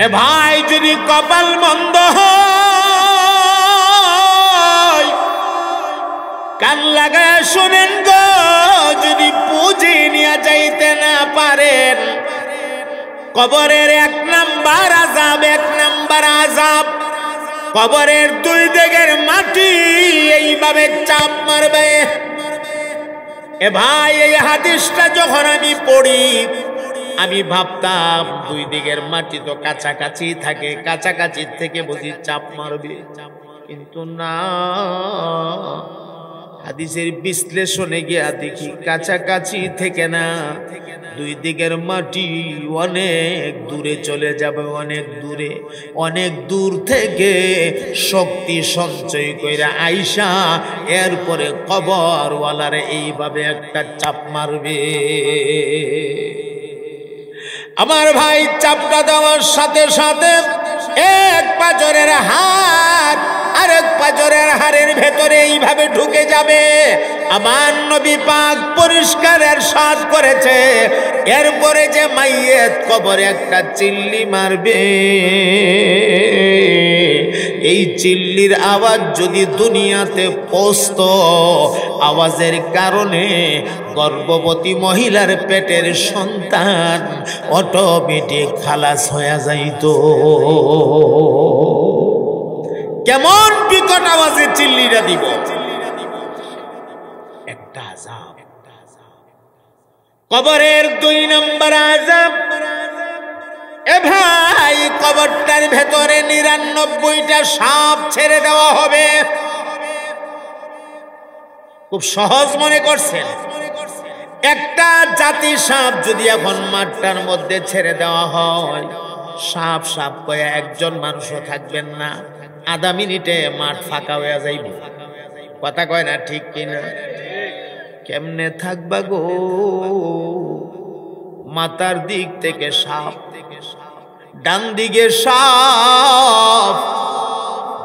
এ ভাই যদি কপাল মন্দ হয় কান লাগায় শুনেন গো, যদি পুঁজি নিয়ে যাইতে না পারেন কবরের 1 নাম্বার আযাব, 1 নাম্বার আযাব কবরের 2 দিকের মাটি এইভাবে চাপ মারবে। এ ভাই এই হাদিসটা যখন আমি পড়ি আমি ভাবতাম 2 দিকের মাটি তো কাছাকাছি থাকে, কাছাকাছি থেকে বুঝি চাপ মারবে, কিন্তু না, হাদিসের বিশ্লেষণে গিয়া দেখি কাছাকাছি থেকে না, 2 দিকের মাটি অনেক দূরে চলে যাবে, অনেক দূরে, অনেক দূর থেকে শক্তি সঞ্চয় কইরা আইসা এরপরে কবরওয়ালারে এইভাবে একটা চাপ মারবে। আমার ভাই চাপটা দেওয়ার সাথে সাথে এক পাঁজরের হাড় আরেক পাঁজরের হাড়ের ভেতরে এইভাবে ঢুকে যাবে। আমার নবী পাক পরিষ্কার ইরশাদ করেছে, এরপরে যে মাইয়েত কবরে একটা চিল্লি মারবে, এই চিল্লির আওয়াজ যদি দুনিয়াতে পৌঁছতো, আওয়াজের কারণে গর্ভবতী মহিলার পেটের সন্তান অটোমেটিক খালাস হয়ে যাইত। কেমন বিকট আওয়াজে চিল্লিটা দিব, একটা আযাব। কবরের 2 নম্বর আযাব, এ ভাই কবরটার ভেতরে 99টা সাপ ছেড়ে দেওয়া হবে। খুব সহজ মনে করছেন, একটা জাতি সাপ যদি এখন মাঠটার মধ্যে ছেড়ে দেওয়া হয়, সাপ সাপ কয়ে একজন মানুষও থাকবেন না, আধা মিনিটে মাঠ ফাঁকা হয়ে যাইব। কথা কয় না ঠিক কিনা? কেমনে থাকবা গো? মাথার দিক থেকে সাপ, ডান দিকে সাপ,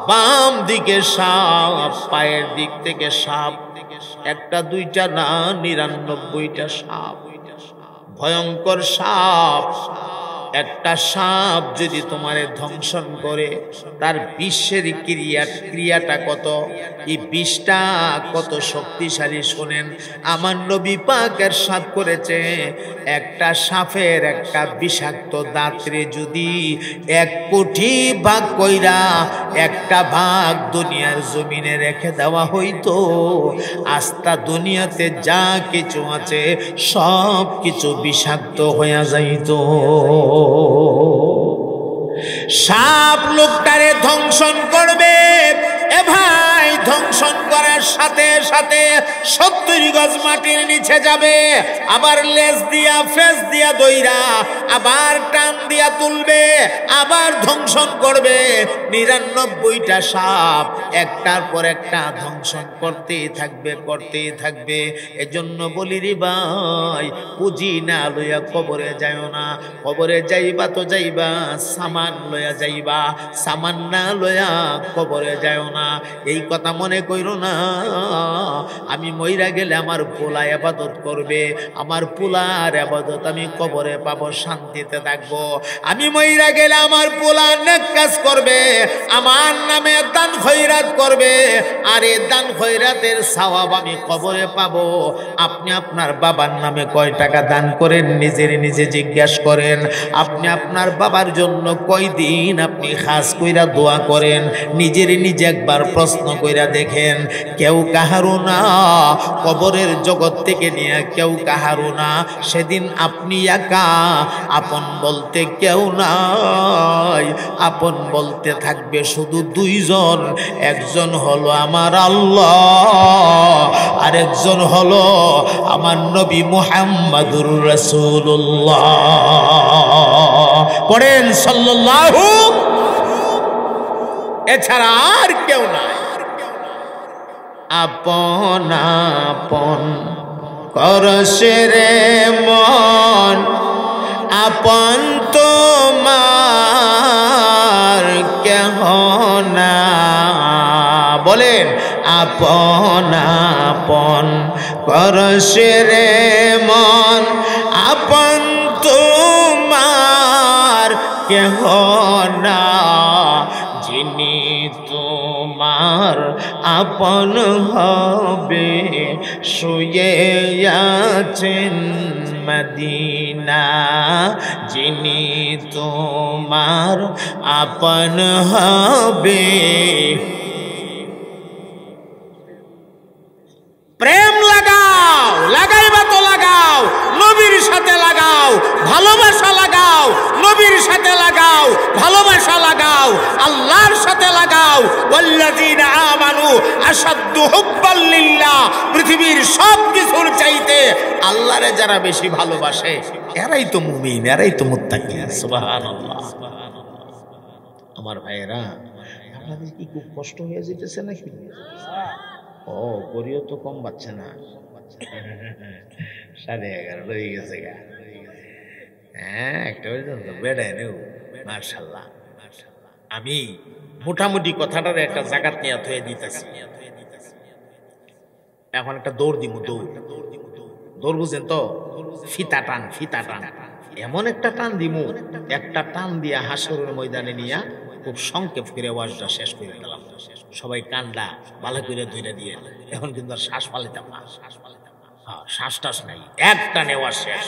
বাম দিকে সাপ, পায়ের দিক থেকে সাপ, 1টা 2টা না 99টা সাপ, ভয়ঙ্কর সাপ। একটা সাপ যদি তোমারে ধ্বংসন করে, তার বিশ্বের ক্রিয়াটা কত, এই বিষটা কত শক্তিশালী শোনেন। আমার নবী পাক ইরশাদ করেছে, একটা সাপের একটা বিষাক্ত দাঁতরে যদি 1 কোটি ভাগ কইরা একটা ভাগ দুনিয়ার জমিনে রেখে দেওয়া হইতো, আস্তা দুনিয়াতে যা কিছু আছে সব কিছু বিষাক্ত হয়ে যাইত। সাপ লোকটারে ধ্বংসন করবে। এ ভাই ধ্বংসন করার সাথে সাথে 70 গজ মাটির নিচে যাবে, আবার লেজ দিয়া ফেস দিয়া দইরা আবার টান দিয়া তুলবে, আবার ধ্বংসন করবে। 99টা সাপ একটার পর একটা ধ্বংসন করতেই থাকবে, করতেই থাকবে। এজন্য বলি রে ভাই, পুঁজি না লইয়া কবরে যাইও না। কবরে যাইবা তো যাইবা, সামান লইয়া যাইবা, সামান না লইয়া কবরে যাইও না। এই কথা মনে কইরো না আমি মইরা গেলে আমার পোলা ইবাদত করবে, আমার পোলার ইবাদত আমি কবরে পাবো, শান্তিতে থাকবো। আমি মইরা গেলে আমার পোলা নেক কাজ করবে, আমার নামে দান খয়রাত করবে, আর এই দান খয়রাতের সওয়াব আমি কবরে পাবো। আপনি আপনার বাবার নামে কয় টাকা দান করেন নিজের নিজে জিজ্ঞাসা করেন। আপনি আপনার বাবার জন্য কয়দিন আপনি খাস কইরা দোয়া করেন নিজের নিজে একবার প্রশ্ন কইরা দেখেন। কেউ কাহারো না, কবরের জগৎ থেকে নিয়ে কেউ কাহারো না। সেদিন আপনি একা, আপন বলতে কেউ নাই, আপন বলতে থাকবে শুধু 2 জন। একজন হলো আমার আল্লাহ, আরেকজন হলো আমার নবী মুহাম্মাদুর রাসূলুল্লাহ। পড়েন সাল্লাল্লাহু, এছাড়া আর কেউ নাই। আপন আপন করছে রে মন, আপন তোমার কেহ না। বলেন আপন আপন করছে রে মন, আপন তোমার কেহ না, যিনি তোমার আপন হবে, শুয়ে আছেন মদিনা, যিনি তোমার আপন হবে। প্রেম লাগাও, লাগাইবা তো লাগাও, নবীর সাথে লাগাও, ভালোবাসা লাগাও, নবীর সাথে লাগাও, ভালোবাসা লাগাও, আল্লাহর সাথে লাগাও। ওয়াল্লাযীনা আমানু আশাদ্দু হুব্বাল লিল্লাহ, পৃথিবীর সব কিছুর চাইতে আল্লাহরে যারা বেশি ভালোবাসে এরাই তো মুমিন, এরাই তো মুত্তাকি। সুবহানাল্লাহ। আমার ভাইয়েরা, আপনাদের কি খুব কষ্ট হয়ে যেতেছে নাকি? ও গড়িও তো কম পাচ্ছে না, 11:30 হয়ে গেছে গা। হ্যাঁ, একটা পর্যন্ত বেড়ায় নেও। মাশাআল্লাহ। আমি মোটামুটি কথাটার একটা জায়গাত নিয়ে থয়ে দিতেছি। এখন একটা দৌড় দিব, দৌড় বুঝেন তো? ফিতা টান, ফিতা টান, এমন একটা টান দিব, একটা টান দিয়া হাসরের ময়দানে নিয়া খুব সংক্ষেপ করে ওয়াজটা শেষ করে দিলাম। সবাই কান্ডা ভালো করে ধরে দিয়ে, এখন কিন্তু আর শ্বাস পালিতাম না, শ্বাস টাস নাই, একটা নেওয়া শেষ।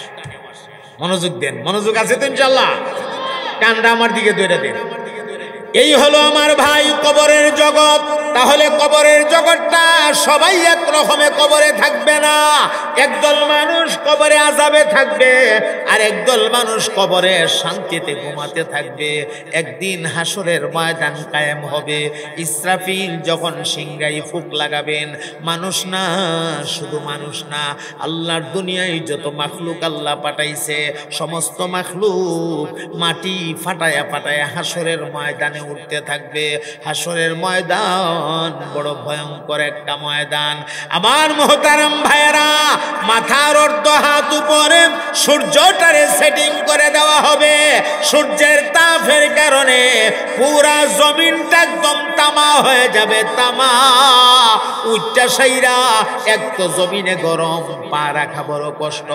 মনোযোগ দেন, মনোযোগ আছে তো ইনশাআল্লাহ? কান্ডা আমার দিকে ধরে দেন। এই হলো আমার ভাই কবরের জগৎ। তাহলে কবরের জগৎটা সবাই এক রকমে কবরে থাকবে না। একদল মানুষ কবরে আযাবে থাকবে, আর একদল মানুষ কবরে শান্তিতে ঘুমাতে থাকবে। একদিন হাসরের ময়দান কায়েম হবে। ইসরাফিল যখন সিংহায় ফুঁক লাগাবেন, মানুষ না, শুধু মানুষ না, আল্লাহর দুনিয়ায় যত মাখলুক আল্লাহ পাঠাইছে, সমস্ত মাখলুক মাটি ফাটায়া ফাটায়া হাসরের ময়দানে উঠতে থাকবে। হাসরের ময়দান বড় ভয়ঙ্কর একটা ময়দান। আমার মুহতারাম ভাইয়েরা, মাথার অর্ধ হাত উপরে সূর্যটারে সেটিং করে দেওয়া হবে। সূর্যের তাপের কারণে পুরা জমিনটা একদম তামা হয়ে যাবে, তামা। উচ্চা সাইরা এক তো জমিনে গরম, পা রাখা বড় কষ্ট,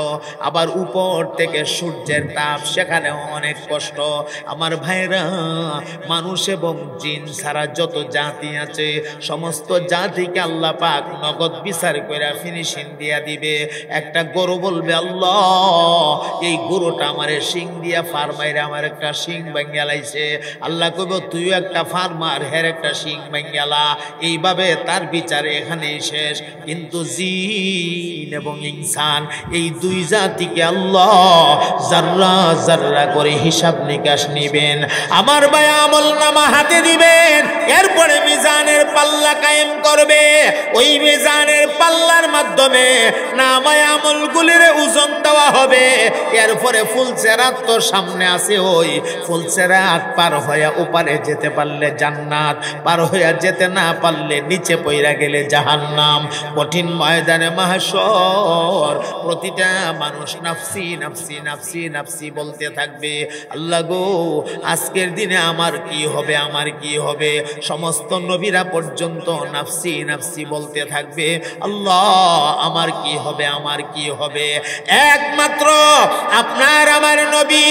আবার উপর থেকে সূর্যের তাপ, সেখানেও অনেক কষ্ট। আমার ভাইরা, মানুষ এবং জিন ছাড়া যত জাতি আছে, সমস্ত জাতিকে আল্লাহ পাক নগদ বিচার করে ফিনিশিং দিয়া দিবে। একটা গরু বলবে, আল্লাহ এই গরুটা আমারে শিং দিয়া ফার্মাইরে আমার একটা শিং ভাঙ্গালাইছে। আল্লাহ কইব, তুইও একটা ফার্মার, হের একটা শিং ভাঙ্গালা। এইভাবে তার বিচার এখানেই শেষ। কিন্তু জিন এবং ইনসান, এই দুই জাতিকে আল্লাহ জাররা জাররা করে হিসাব নিকাশ নিবেন। আমার ভাই আমল নামা হাতে দিবেন, এরপরে মিজানের পাল্লা কায়েম করবে। ওই মিজানের পাল্লার মাধ্যমে নামায় আমলগুলির ওজন দেওয়া হবে। এরপরে ফুলসেরাত তো সামনে আছে, ওই ফুলসেরাত পার হয়ে ওপারে যেতে পারলে জান্নাত, পার হইয়া যেতে না পারলে নিচে পইরা গেলে জাহান্নাম। কঠিন ময়দানে মাহশর প্রতিটা মানুষ নাফসি নাফসি নাফসি নাফসি বলতে থাকবে। আল্লাহ গো, আজকের দিনে আমার কি হবে, আমার কি হবে? সমস্ত নবীরা পর্যন্ত নাফসি নাফসি বলতে থাকবে। আল্লাহ, আমার কি হবে, আমার কি হবে? একমাত্র আপনার আমার নবী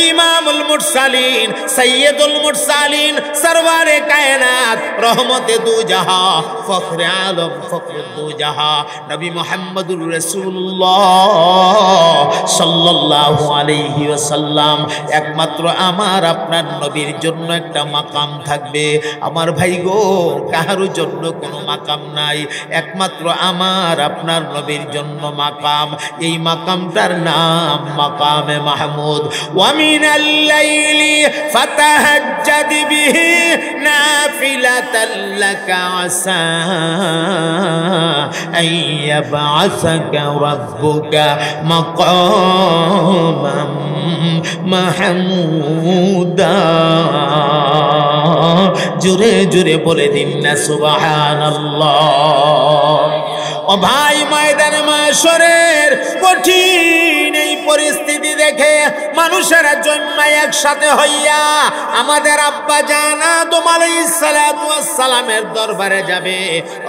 ইমামুল মুরসালিন, সাইয়্যিদুল মুরসালিন, সরওয়ারে কায়নাত, রহমতে দু জাহা, ফখরে আলম, ফখরুদ দু জাহা, নবী মুহাম্মদুর রাসূলুল্লাহ সাল্লাল্লাহু আলাইহি ওয়াসাল্লাম, একমাত্র আমার আপনার নবীর জন্য একটা মাকাম থাকবে। আমার ভাই গো, কাহারও জন্য কোনো মাকাম নাই, একমাত্র আমার আপনার নবীর জন্য মাকাম। এই মাকামটার নাম মাকামে মাহমুদ। ওয়া মিনাল লাইলি ফাতাহাজ্জাদ বিহি নাফিলাতাল লাকা আসা আইয়াবআসাকা রাব্বুকা মাকামান মাহমুদা। জোরে জোরে বলে দিন না সুবহানাল্লাহ। ও ভাই, ময়দানে মাশরের কঠিন এই পরিস্থিতি দেখে মানুষেরা জন্মায় একসাথে হইয়া আমাদের আব্বা জান আদম আলাইহিস সালাতু ওয়াস সালামের দরবারে যাবে।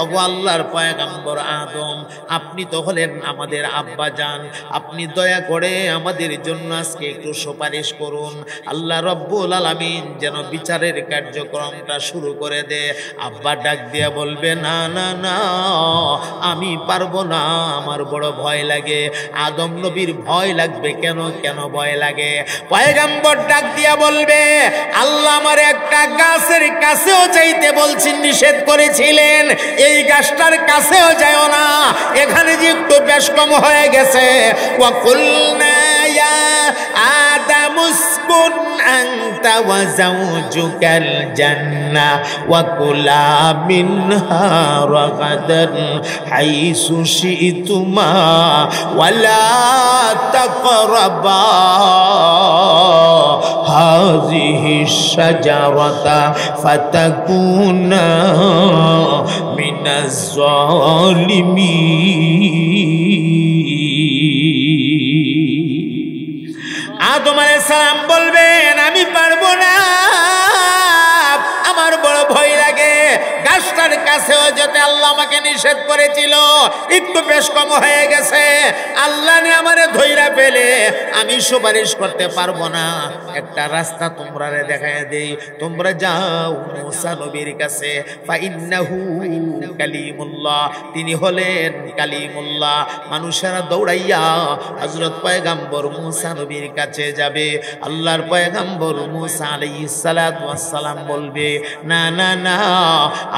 ওগো আল্লাহর পয়গম্বর আদম, আপনি তো হলেন আমাদের আব্বা জান, আপনি দয়া করে আমাদের জন্য আজকে একটু সুপারিশ করুন। আল্লাহ রব্বুল আলামিন যেন বিচারের কার্যক্রমটা শুরু করে দে। আব্বা ডাক দিয়া বলবে, না না না, আমি পারবো না, আমার বড় ভয় লাগে। আদম নবীর ভয় লাগবে কেন? কেন ভয় লাগে? পয়গম্বর ডাক দিয়া বলবে, আল্লাহ আমার একটা গাছের কাছেও যাইতে বলছেন, নিষেধ করেছিলেন, এই গাছটার কাছেও যাও না, এখানে যে একটু বেশ কম হয়ে গেছে। ওয়া কুলনা ইয়া আদামু উসকুন আনতা ওয়া যাওজুকাল জান্নাহ ওয়া কুলা মিনহা রাগাদান হাইসু শি'তুমা ওয়া লা তাকরাবা হাযিহি শাজারাতা ফাতাকুনা মিনাজ জালিমিন। আদম আলাইহিস সালাম বলবেন, আমি পারবো না, আমার বড় ভয় লাগে। গাছটার কাছেও যেতে আল্লাহ আমাকে নিষেধ করেছিল, একটু বেশ কম হয়ে গেছে, আল্লাহ নে আমারে ধইরা ফেলে, আমি সুপারিশ করতে পারবো না। একটা রাস্তা তোমরারে দেখায় দেই, তোমরা যাও মুসা নবীর কাছে, ফাইন্নাহু কালিমুল্লাহ, তিনি হলেন কালিমুল্লাহ। মানুষেরা দৌড়াইয়া হযরত পয়গম্বর মুসা নবীর কাছে যাবে। আল্লাহর পয়গম্বর মুসা আলাইহিস সালাতু ওয়াস সালাম বলবে, না না না,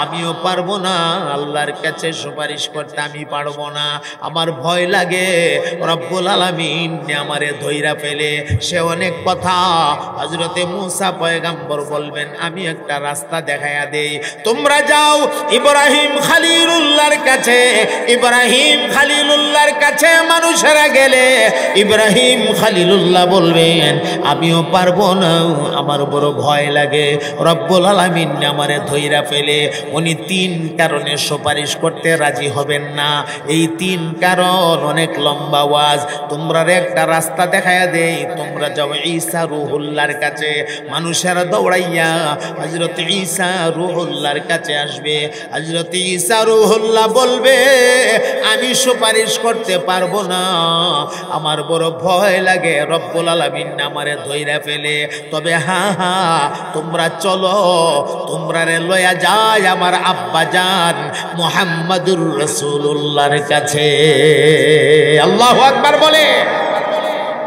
আমিও পারবো না, আল্লাহর কাছে সুপারিশ করতে আমি পারবো না, আমার ভয় লাগে, রব্বুল আলামিন আমারে ধইরা ফেলে। সে অনেক কথা। হযরতে মুসা পয়গম্বর বলবেন, আমি একটা রাস্তা দেখায়া দেই, তোমরা যাও ইব্রাহিম খলিলুল্লাহর কাছে। ইব্রাহিম খলিলুল্লাহর কাছে মানুষেরা গেলে ইব্রাহিম খলিলুল্লাহ বলবেন, আমিও পারবো না, আমার বড় ভয় লাগে, রব্বুল আলামিন আমারে ধইরা ফেলে। উনি তিন কারণে সুপারিশ করতে রাজি হবেন না। এই তিন কারণ অনেক লম্বা ওয়াজ, তোমরা একটা রাস্তা দেখায়া দেই, তোমরা যাও ঈসা রূহুল্লাহর কাছে। মানুষেরা দৌড়াইয়া হযরত ঈসা রূহুল্লাহর কাছে আসবে। হযরত ঈসা রূহুল্লাহ বলবে, আমি সুপারিশ করতে পারবো না, আমার বড় ভয় লাগে, রব্বুল আলামিন আমারে ধইরা ফেলে। তবে হ্যাঁ হ্যাঁ, তোমরা চলো, তোমরা রে লয়া যায় আমার আব্বা জান মুহাম্মাদুর রাসূলুল্লাহর কাছে। আল্লাহু আকবার বলে,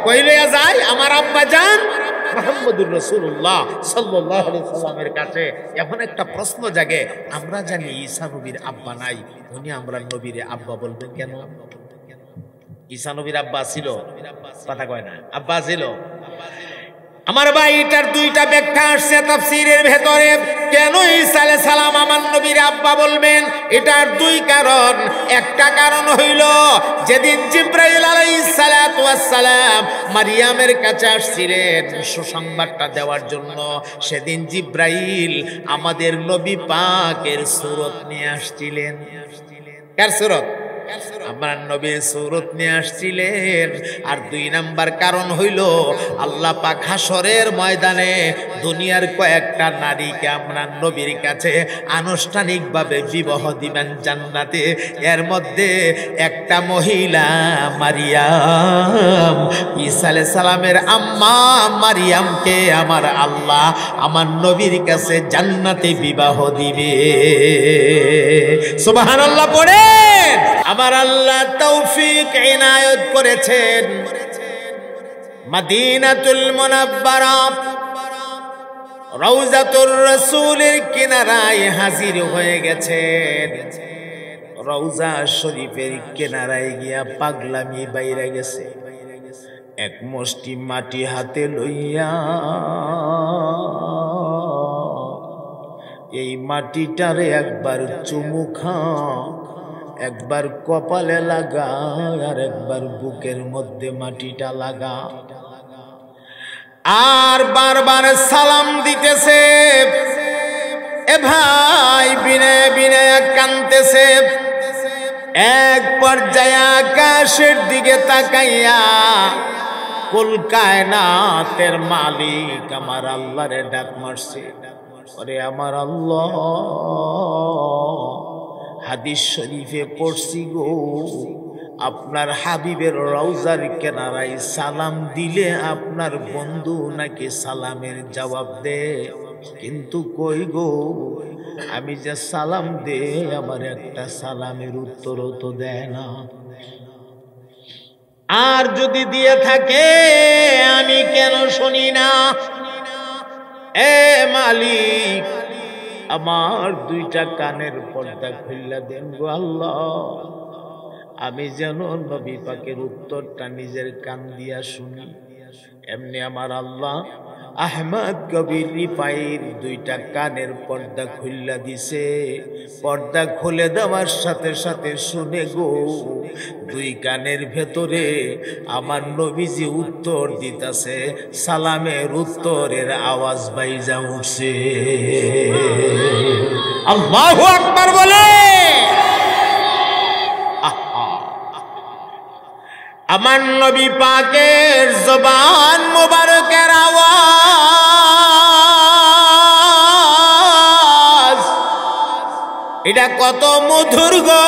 কই লয়া যায়? আমার আব্বা জান মুহাম্মাদুর রাসূলুল্লাহ সাল্লাল্লাহু আলাইহি সাল্লামের কাছে। এখন একটা প্রশ্ন জাগে, আমরা জানি ঈসা নবীর আব্বা নাই, উনি আমরা নবীর আব্বা বলবেন কেন? ঈসা নবীর আব্বা ছিল? কথা কয় না, আব্বা ছিল। আমার ভাই, এটার দুইটা ব্যাখ্যা আসছে তাফসীরের ভেতরে। কেন ঈসা আলাইহিস সালাম আমার নবীর আব্বা বলবেন? এটার দুই কারণ। একটা কারণ হইল, যেদিন জিবরাইল আলাইহিস সালাতু ওয়াস সালাম মারিয়ামের কাছে আসছিলেন সুসংবাদটা দেওয়ার জন্য, সেদিন জিবরাইল আমাদের নবী পাকের সূরত নিয়ে আসছিলেন। কার সূরত? আমার নবীর সূরত নিয়ে আসছিলেন। আর দুই নাম্বার কারণ হইল, আল্লাহ পাক হাসরের ময়দানে দুনিয়ার কয়েকটা নারীকে আমরা নবীর কাছে আনুষ্ঠানিকভাবে বিবাহ দিবেন জান্নাতে। এর মধ্যে একটা মহিলা মারিয়াম, ঈসা আলাইহিস সালামের আম্মা মারিয়ামকে আমার আল্লাহ আমার নবীর কাছে জান্নাতে বিবাহ দিবে। সুবহানাল্লাহ পড়েন। আমার আল্লাহ তৌফিক ইনায়াত করেছেন, মদিনাতুল মুনাব্বারা রওজাতুর রাসূলের কিনারায় হাজির হয়ে গেছেন। রওজা শরীফের কিনারায় গিয়া পাগলামি বাইরে গেছে। এক মুষ্টি মাটি হাতে লইয়া এই মাটিটারে একবার চুমু খাও, একবার কপালে লাগা, আর একবার বুকের মধ্যে মাটিটা লাগা। আর বারবার সালাম দিতেছে। এ ভাই বিনয় বিনয় কাঁদতেছে। এক পর্যায়ে আকাশের দিকে তাকাইয়া কুল কায়নাতের মালিক আমার আল্লাহরে ডাক মারছে, ওরে আমার আল্লাহ, হাদিস শরীফে পড়ছি গো, আপনার হাবিবের রওজার কিনারায় সালাম দিলে আপনার বন্ধু নাকি সালামের জবাব দে, কিন্তু কই গো, আমি যে সালাম দে আমার একটা সালামের উত্তরও তো দেয় না। আর যদি দিয়ে থাকে আমি কেন শুনি না? এ মালিক, আমার দুইটা কানের পর্দা খুললা দেন গো আল্লাহ, আমি যেন নবী পাকের উত্তরটা নিজের কান দিয়া শুনি। এমনি আমার আল্লাহ আহমদ কবির রিফাইর দুইটা কানের পর্দা খুললা দিছে। পর্দা খুলে দেওয়ার সাথে সাথে শুনে গো, দুই কানের ভেতরে আমার নবীজি উত্তর দিতাছে, সালামের উত্তরের আওয়াজ বাইজা উঠছে। আল্লাহু আকবার বলে। আমার নবী পাকের জবান মোবারকের আওয়াজ এটা কত মধুর গো,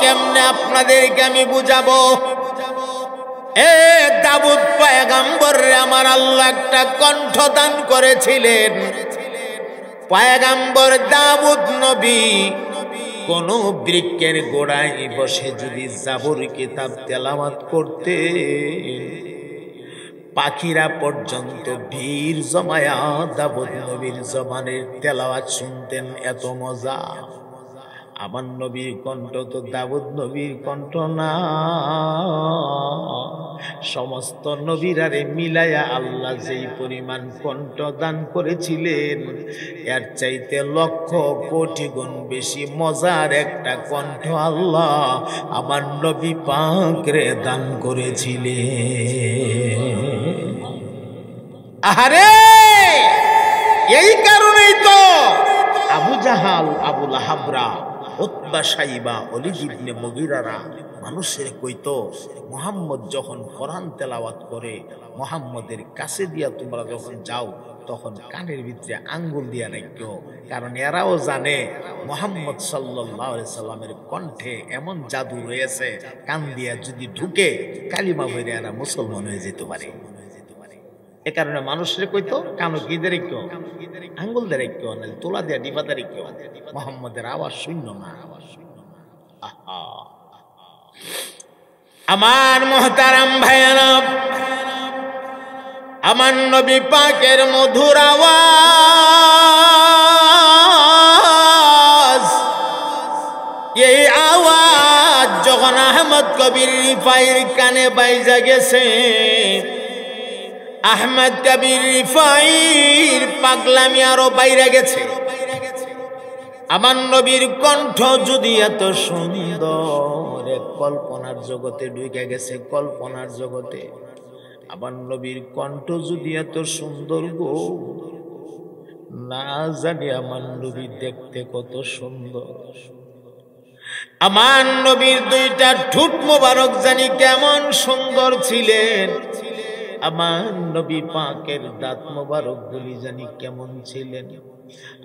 কেমনে আপনাদেরকে আমি বুঝাবো। এ দাউদ পয়গম্বর আমার আল্লাহ একটা কণ্ঠ দান করেছিলেন। পয়গম্বর দাউদ নবী কোন বৃক্ষের গোড়ায় বসে যদি জাবুর কিতাব তেলাওয়াত করতে, পাখিরা পর্যন্ত ভিড় জমায়া দাউদ নবীর জবানের তেলাওয়াত শুনতেন, এত মজা। আমার নবীর কণ্ঠ তো দাউদ নবীর কণ্ঠ না, সমস্ত নবীরারে মিলাইয়া আল্লাহ যেই পরিমাণ কণ্ঠ দান করেছিলেন, এর চাইতে লক্ষ কোটি গুণ বেশি মজার একটা কণ্ঠ আল্লাহ আমার নবী পাকরে দান করেছিলেন। আহারে, এই কারণেই তো আবু জাহাল, আবু লাহাবরা, উতবা, সাইবা, ওলীদ ইবনে মুগীরারা মানুষের কইতো, মুহাম্মদ যখন কোরআন তেলাওয়াত করে, মুহাম্মদের কাছে দিয়া তোমরা যখন যাও তখন কানের ভিতরে আঙ্গুল দিয়া রাখো, কারণ এরাও জানে মুহাম্মদ সাল্লাল্লাহু আলাইহি সাল্লামের কণ্ঠে এমন জাদু রয়েছে, কান দিয়া যদি ঢুকে কালিমা বইরে এরা মুসলমান হয়ে যেতে পারে। এ কারণে মানুষের কইতো কানো কি দে রেখো, আঙ্গুল দে রেখো, তোলা দিয়া ডিবা দে রেখো, মুহাম্মদের আওয়াজ শূন্য না। আমার মুহতারাম ভাইয়ারা, আমার নবী পাকের মধুর আওয়াজ, এই আওয়াজ যখন আহমদ কবির রিফাইর কানে বাইজা গেছে, আহমদ কবির রিফাইর পাগলামি আরো বাইরে গেছে। আমার নবীর কণ্ঠ যদি এত সুন্দর, কল্পনার জগতে ঢুকে গেছে, কল্পনার জগতে। আমার নবীর কণ্ঠ যদি এত সুন্দর গো, না জানি আমার নবী দেখতে কত সুন্দর। আমার নবীর দুইটা ঠোঁট মোবারক জানি কেমন সুন্দর ছিলেন। আমার নবী পাকের দাঁত মোবারক গুলি জানি কেমন ছিলেন।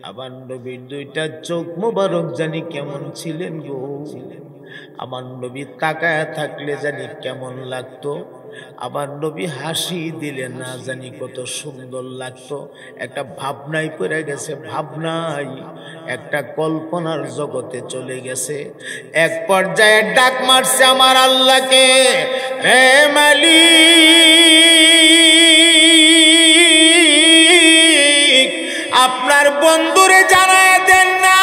আমার নবীর দুইটা চোখ মোবারক জানি কেমন ছিলেন গো। আমার নবী তাকায় থাকলে জানি কেমন লাগতো। আমার নবী হাসি দিলে না জানি কত সুন্দর লাগতো। একটা ভাবনায় পড়ে গেছে, ভাবনায় একটা কল্পনার জগতে চলে গেছে। এক পর্যায়ে ডাক মারছে আমার আল্লাহকে, হে মালিক, আপনার বন্ধুরে জানায় দেন না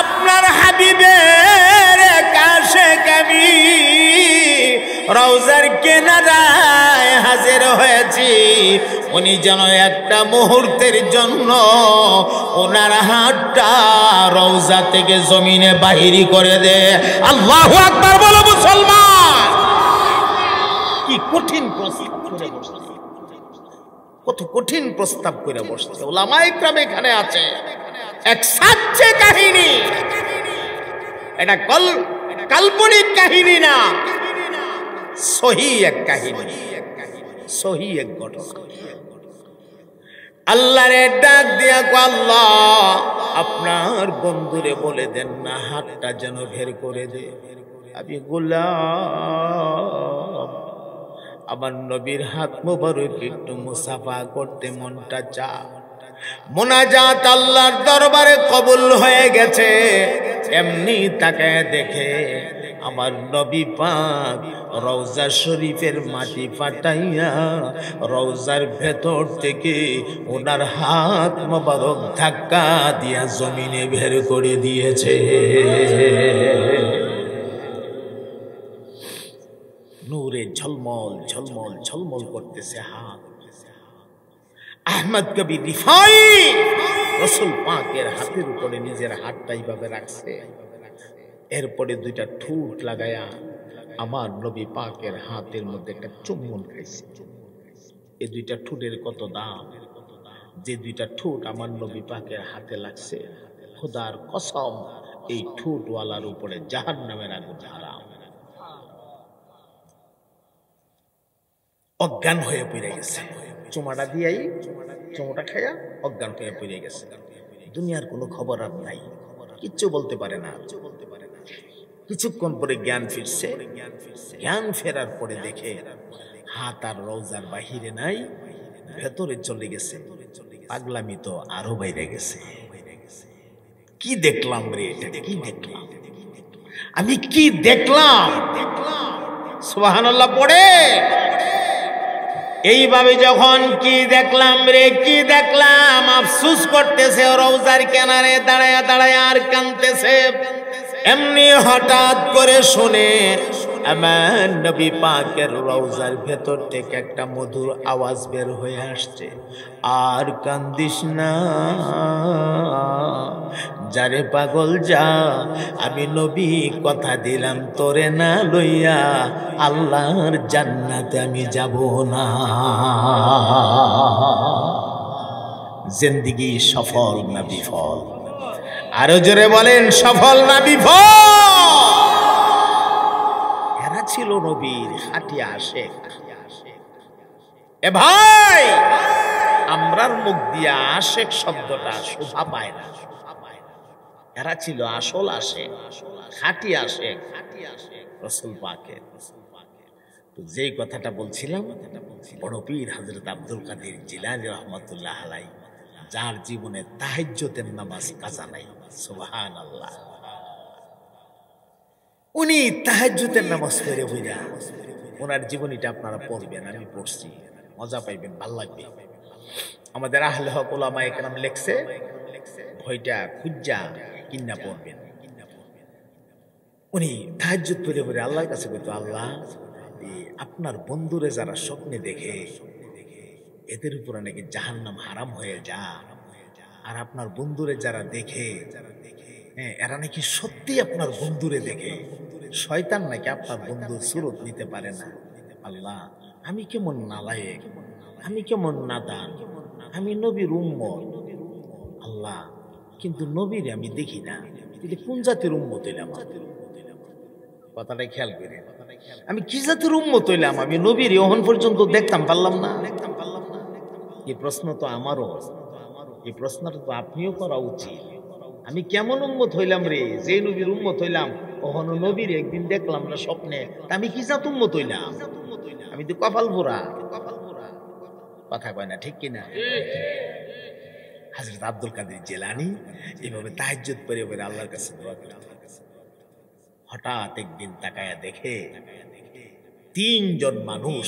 আপনার হাবিবের কাছে আমি রওজার কিনারায় হাজির হয়েছি। উনি যেন একটা মুহূর্তের জন্য ওনার হাতটা রওজা থেকে জমিনে বাহিরি করে দে। আল্লাহু আকবার বলো মুসলমান। কি কঠিন প্রস্তাব করে বসছে, কত কঠিন প্রস্তাব করে বসছে। উলামায়ে কেরাম এখানে আছে। এক সাচ্চে কাহিনী, এটা কাল্পনিক কাহিনী না, সহি এক কাহিনী। সহি এক ঘটনা। আল্লাহরে ডাক দিয়া কো, আল্লাহ আপনার বন্ধুরে বলে দেন না হাতটা যেন বের করে দে। আমি গোলাম, আমার নবীর হাত মোবারক একটু মুসাফা করতে মনটা চা। মুনাজাত আল্লাহর দরবারে কবুল হয়ে গেছে। এমনি তাকায় দেখে আমার নবী পাক রওজা শরীফের মাটি ফাটাইয়া রওজার ভেতর থেকে ওনার হাত মোবারক ধাক্কা দিয়া জমিনে বের করে দিয়েছে। নূরে ঝলমল ঝলমল ঝলমল করতেছে হাত। আহমদ কবির রিফাই রাসূল পাকের হাতের উপরে নিজের হাতটা এইভাবে রাখছে, এরপরে দুইটা ঠোঁট লাগায়া আমার নবী পাকের হাতের মধ্যে একটা চুম্বন খাইছে। এই দুইটা ঠোঁটের কত দাম! যে দুইটা ঠোঁট আমার নবী পাকের হাতে লাগছে, খোদার কসম এই ঠোঁটওয়ালার উপরে জাহান্নামের আগুন হারাম। অজ্ঞান হয়ে পড়ে গেছে, চুমাটা দিয়াই চুমাটা খাইয়া অজ্ঞান হয়ে পড়ে গেছে। দুনিয়ার কোনো খবর আর নাই, কিচ্ছু বলতে পারে না। কিছুক্ষণ পরে জ্ঞান ফিরছে। জ্ঞান ফেরার পরে দেখে হাত আর রওজার বাহিরে নাই, ভেতরে চলে গেছে। পাগলামি তো আরো বাইরে গেছে। কি দেখলাম রে, এটা কি দেখলাম আমি, কি দেখলাম? সুবহানাল্লাহ পড়ে এইভাবে যখন কি দেখলাম রে, কি দেখলাম আফসোস করতেছে, রওজার কিনারে দাঁড়ায়া দাঁড়ায়া আর কাঁদতেছে। এমনি হঠাৎ করে শুনে আমার নবী পাকের রওজার ভেতর থেকে একটা মধুর আওয়াজ বের হয়ে আসছে, আর কান্দিস না যারে পাগল যা, আমি নবী কথা দিলাম তোরে না লইয়া আল্লাহর জান্নাতে আমি যাব না। জিন্দেগি সফল না বিফল? আরো জোরে বলেন, সফল না বিফল? এরা ছিল নবীর খাঁটি আশিক। এ ভাই, আমরার মুখ দিয়া আশিক শব্দটা শোভা পায় না। এরা ছিল আসল আশিক, খাঁটি আশিক রাসূল পাকের। যেই কথাটা বলছিলাম, বড় পীর হযরত আব্দুল কাদের জিলানী রাহমাতুল্লাহ আলাইহি, যার জীবনে তাহাজ্জুদের নামাজ কাজা নাই, সুবহানাল্লাহ, উনি তাহাজ্জুদের নামাজ পড়ে বুঝা, ওনার জীবনীটা আপনারা পড়বেন, আমি পড়ছি, মজা পাইবেন, ভাল লাগবে। আমাদের আহলে হক উলামায়ে কেরাম লেখছে, বইটা খুঁজা কিনা পড়বেন। উনি তাহাজ্জুদ পড়ে পড়ে আল্লাহর কাছে কইতো, আল্লাহ আপনার বন্ধুরে যারা স্বপ্নে দেখে এদের উপরে নাকি জাহান্নাম হারাম হয়ে যা, আর আপনার বন্ধুরে যারা দেখে এরা নাকি সত্যি আপনার বন্ধুরে দেখে, শয়তান নাকি আপনার বন্ধুর সুরত নিতে পারে না। আল্লাহ আমি কেমন নালায়েক, আমি কেমন নাদান, আমি নবীর উম্মত আল্লাহ, কিন্তু নবীরে আমি দেখি না, কোন জাতির উম্মত হইলাম? কথাটা খেয়াল করে, আমি কি জাতির উম্মত হইলাম? আমি নবীর এখন পর্যন্ত দেখতাম পারলাম না। এই প্রশ্ন তো আমারও, এই প্রশ্নটা তো আপনিও করা উচিত। আমি কেমন উম্মত হইলাম রে, যে নবীর উম্মত হইলাম, কখনো নবীর একদিন দেখলাম না স্বপ্নে, আমি কি জাত উম্মত হইলাম? আমি তো কপাল পোড়া। কথা কয় না, ঠিক কিনা? হযরত আব্দুল কাদের জিলানী এইভাবে তাহাজ্জুদ পড়ে পড়ে আল্লাহর কাছে দোয়া করে। হঠাৎ একদিন তাকায়া দেখে তিনজন মানুষ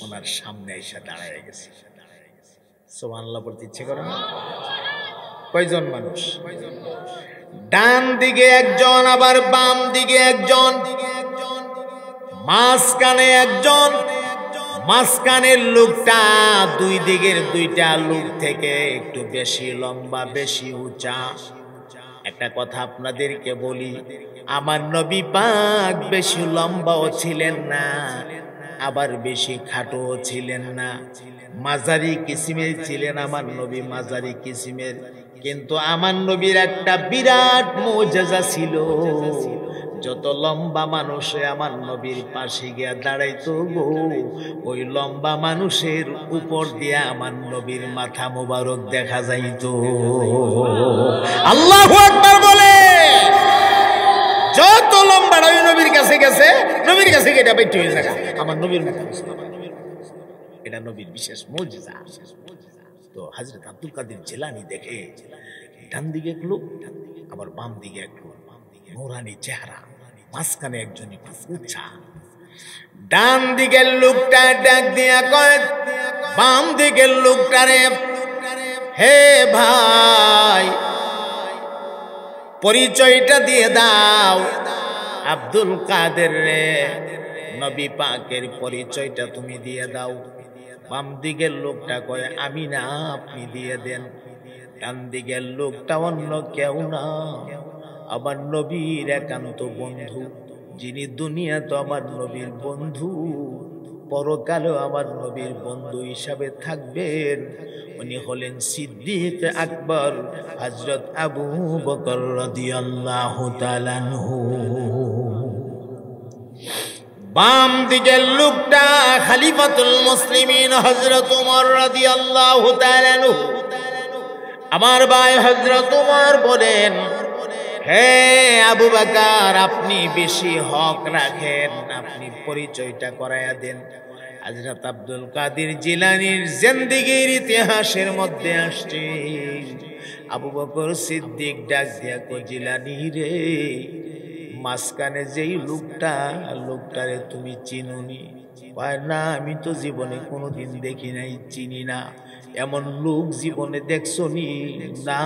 ওনার সামনে এসে দাঁড়ায় গেছে। সুবহানাল্লাহ পড়তে ইচ্ছে করে না? কয়জন মানুষ? ডান দিকে একজন, আবার বাম দিকে একজন, মাঝখানে একজন। মাঝখানের লোকটা দুই দিকের দুইটা লোক থেকে একটু বেশি লম্বা, বেশি উঁচা। একটা কথা আপনাদেরকে বলি, আমার নবী পাক বেশি লম্বাও ছিলেন না, আবার বেশি খাটোও ছিলেন না, মাঝারি কিসিমের ছিলেন আমার নবী, মাঝারি কিসিমের। কিন্তু আমার নবীর একটা বিরাট মুজিজা ছিল, যত লম্বা মানুষে আমার নবীর পাশে গিয়া দাঁড়াইতো গো, ওই লম্বা মানুষের উপর দিয়া আমার নবীর মাথা মোবারক দেখা যাইতো। আল্লাহু আকবার বলে। যত লম্বাটা ওই নবীর কাছে গেছে, নবীর কাছে এটা বেটে হয়ে যায় আমার নবীর মাথা। এটা নবীর বিশেষ মুজিজা। তো হযরত আব্দুল কাদের জিলানী দেখে ডান দিকে এক লোক, আবার বাম দিকে এক লোক, নূরানি চেহারা, মাঝখানে একজন একটু উঁচা। ডান দিকের লোকটা ডাক দিয়া কয় বাম দিকের লোকটারে, হে ভাই পরিচয়টা দিয়ে দাও। আব্দুল কাদের রে, নবী পাকের পরিচয়টা তুমি দিয়ে দাও। বাম দিকের লোকটা কয় আমি না, আপনি দিয়ে দেন। ডান দিকের লোকটা অন্য কেউ না, আমার নবীর একান্ত বন্ধু, যিনি দুনিয়া তো আমার নবীর বন্ধু, পরকালেও আমার নবীর বন্ধু হিসাবে থাকবেন। উনি হলেন সিদ্দিক আকবর হযরত আবু বকর রাদিয়াল্লাহু তাআলা আনহু। বাম দিকের লোকটা খলিফাতুল মুসলিমিন হযরত ওমর রাদিয়াল্লাহু তাআলা আনহু। আমার ভাই হযরত ওমর বলেন, হে আবু বকর, আপনি বেশি হক রাখেন, আপনি পরিচয়টা করায়া দেন। হযরত আব্দুল কাদের জিলানীর জিন্দেগীর ইতিহাসের মধ্যে আসছে, আবু বকর সিদ্দিক ডাক দিয়া কয় জিলানী রে, মাঝখানে যেই লোকটারে তুমি চিনুনি? না, আমি তো জীবনে কোনোদিন দেখি নাই, চিনি না। এমন লোক জীবনে দেখছো নি? না,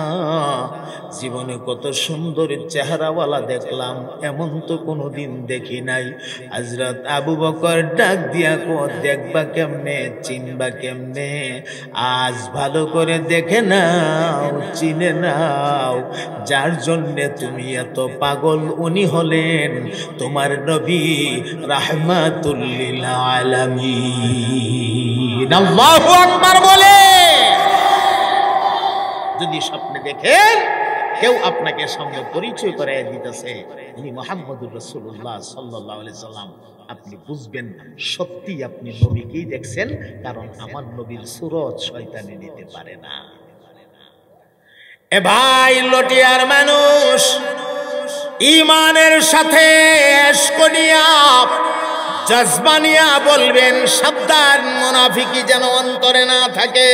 জীবনে কত সুন্দর চেহারাওয়ালা দেখলাম, এমন তো কোনোদিন দেখি নাই। হযরত আবু বকর ডাক দিয়া কয় দেখবা কেমনে, চিনবা কেমনে? আজ ভালো করে দেখে নাও, চিনে নাও। যার জন্যে তুমি এত পাগল, উনি হলেন তোমার নবী রাহমাতুল লিল আলামিন। আল্লাহু আকবার বলে। যদি স্বপ্নে দেখেন কেউ আপনাকে সামনে পরিচয় করাইয়া দিতেছে উনি মুহাম্মদুর রাসূলুল্লাহ সাল্লাল্লাহু আলাইহি সাল্লাম, আপনি বুঝবেন সত্যি আপনি নবীকেই দেখছেন, কারণ আমার নবীর সুরত শয়তানে নিতে পারে না। এ ভাই লটিয়ার মানুষ, ঈমানের সাথে ইশক নিয়া, জজবা নিয়া বলবেন সাবধান, মুনাফিকি যেন অন্তরে না থাকে।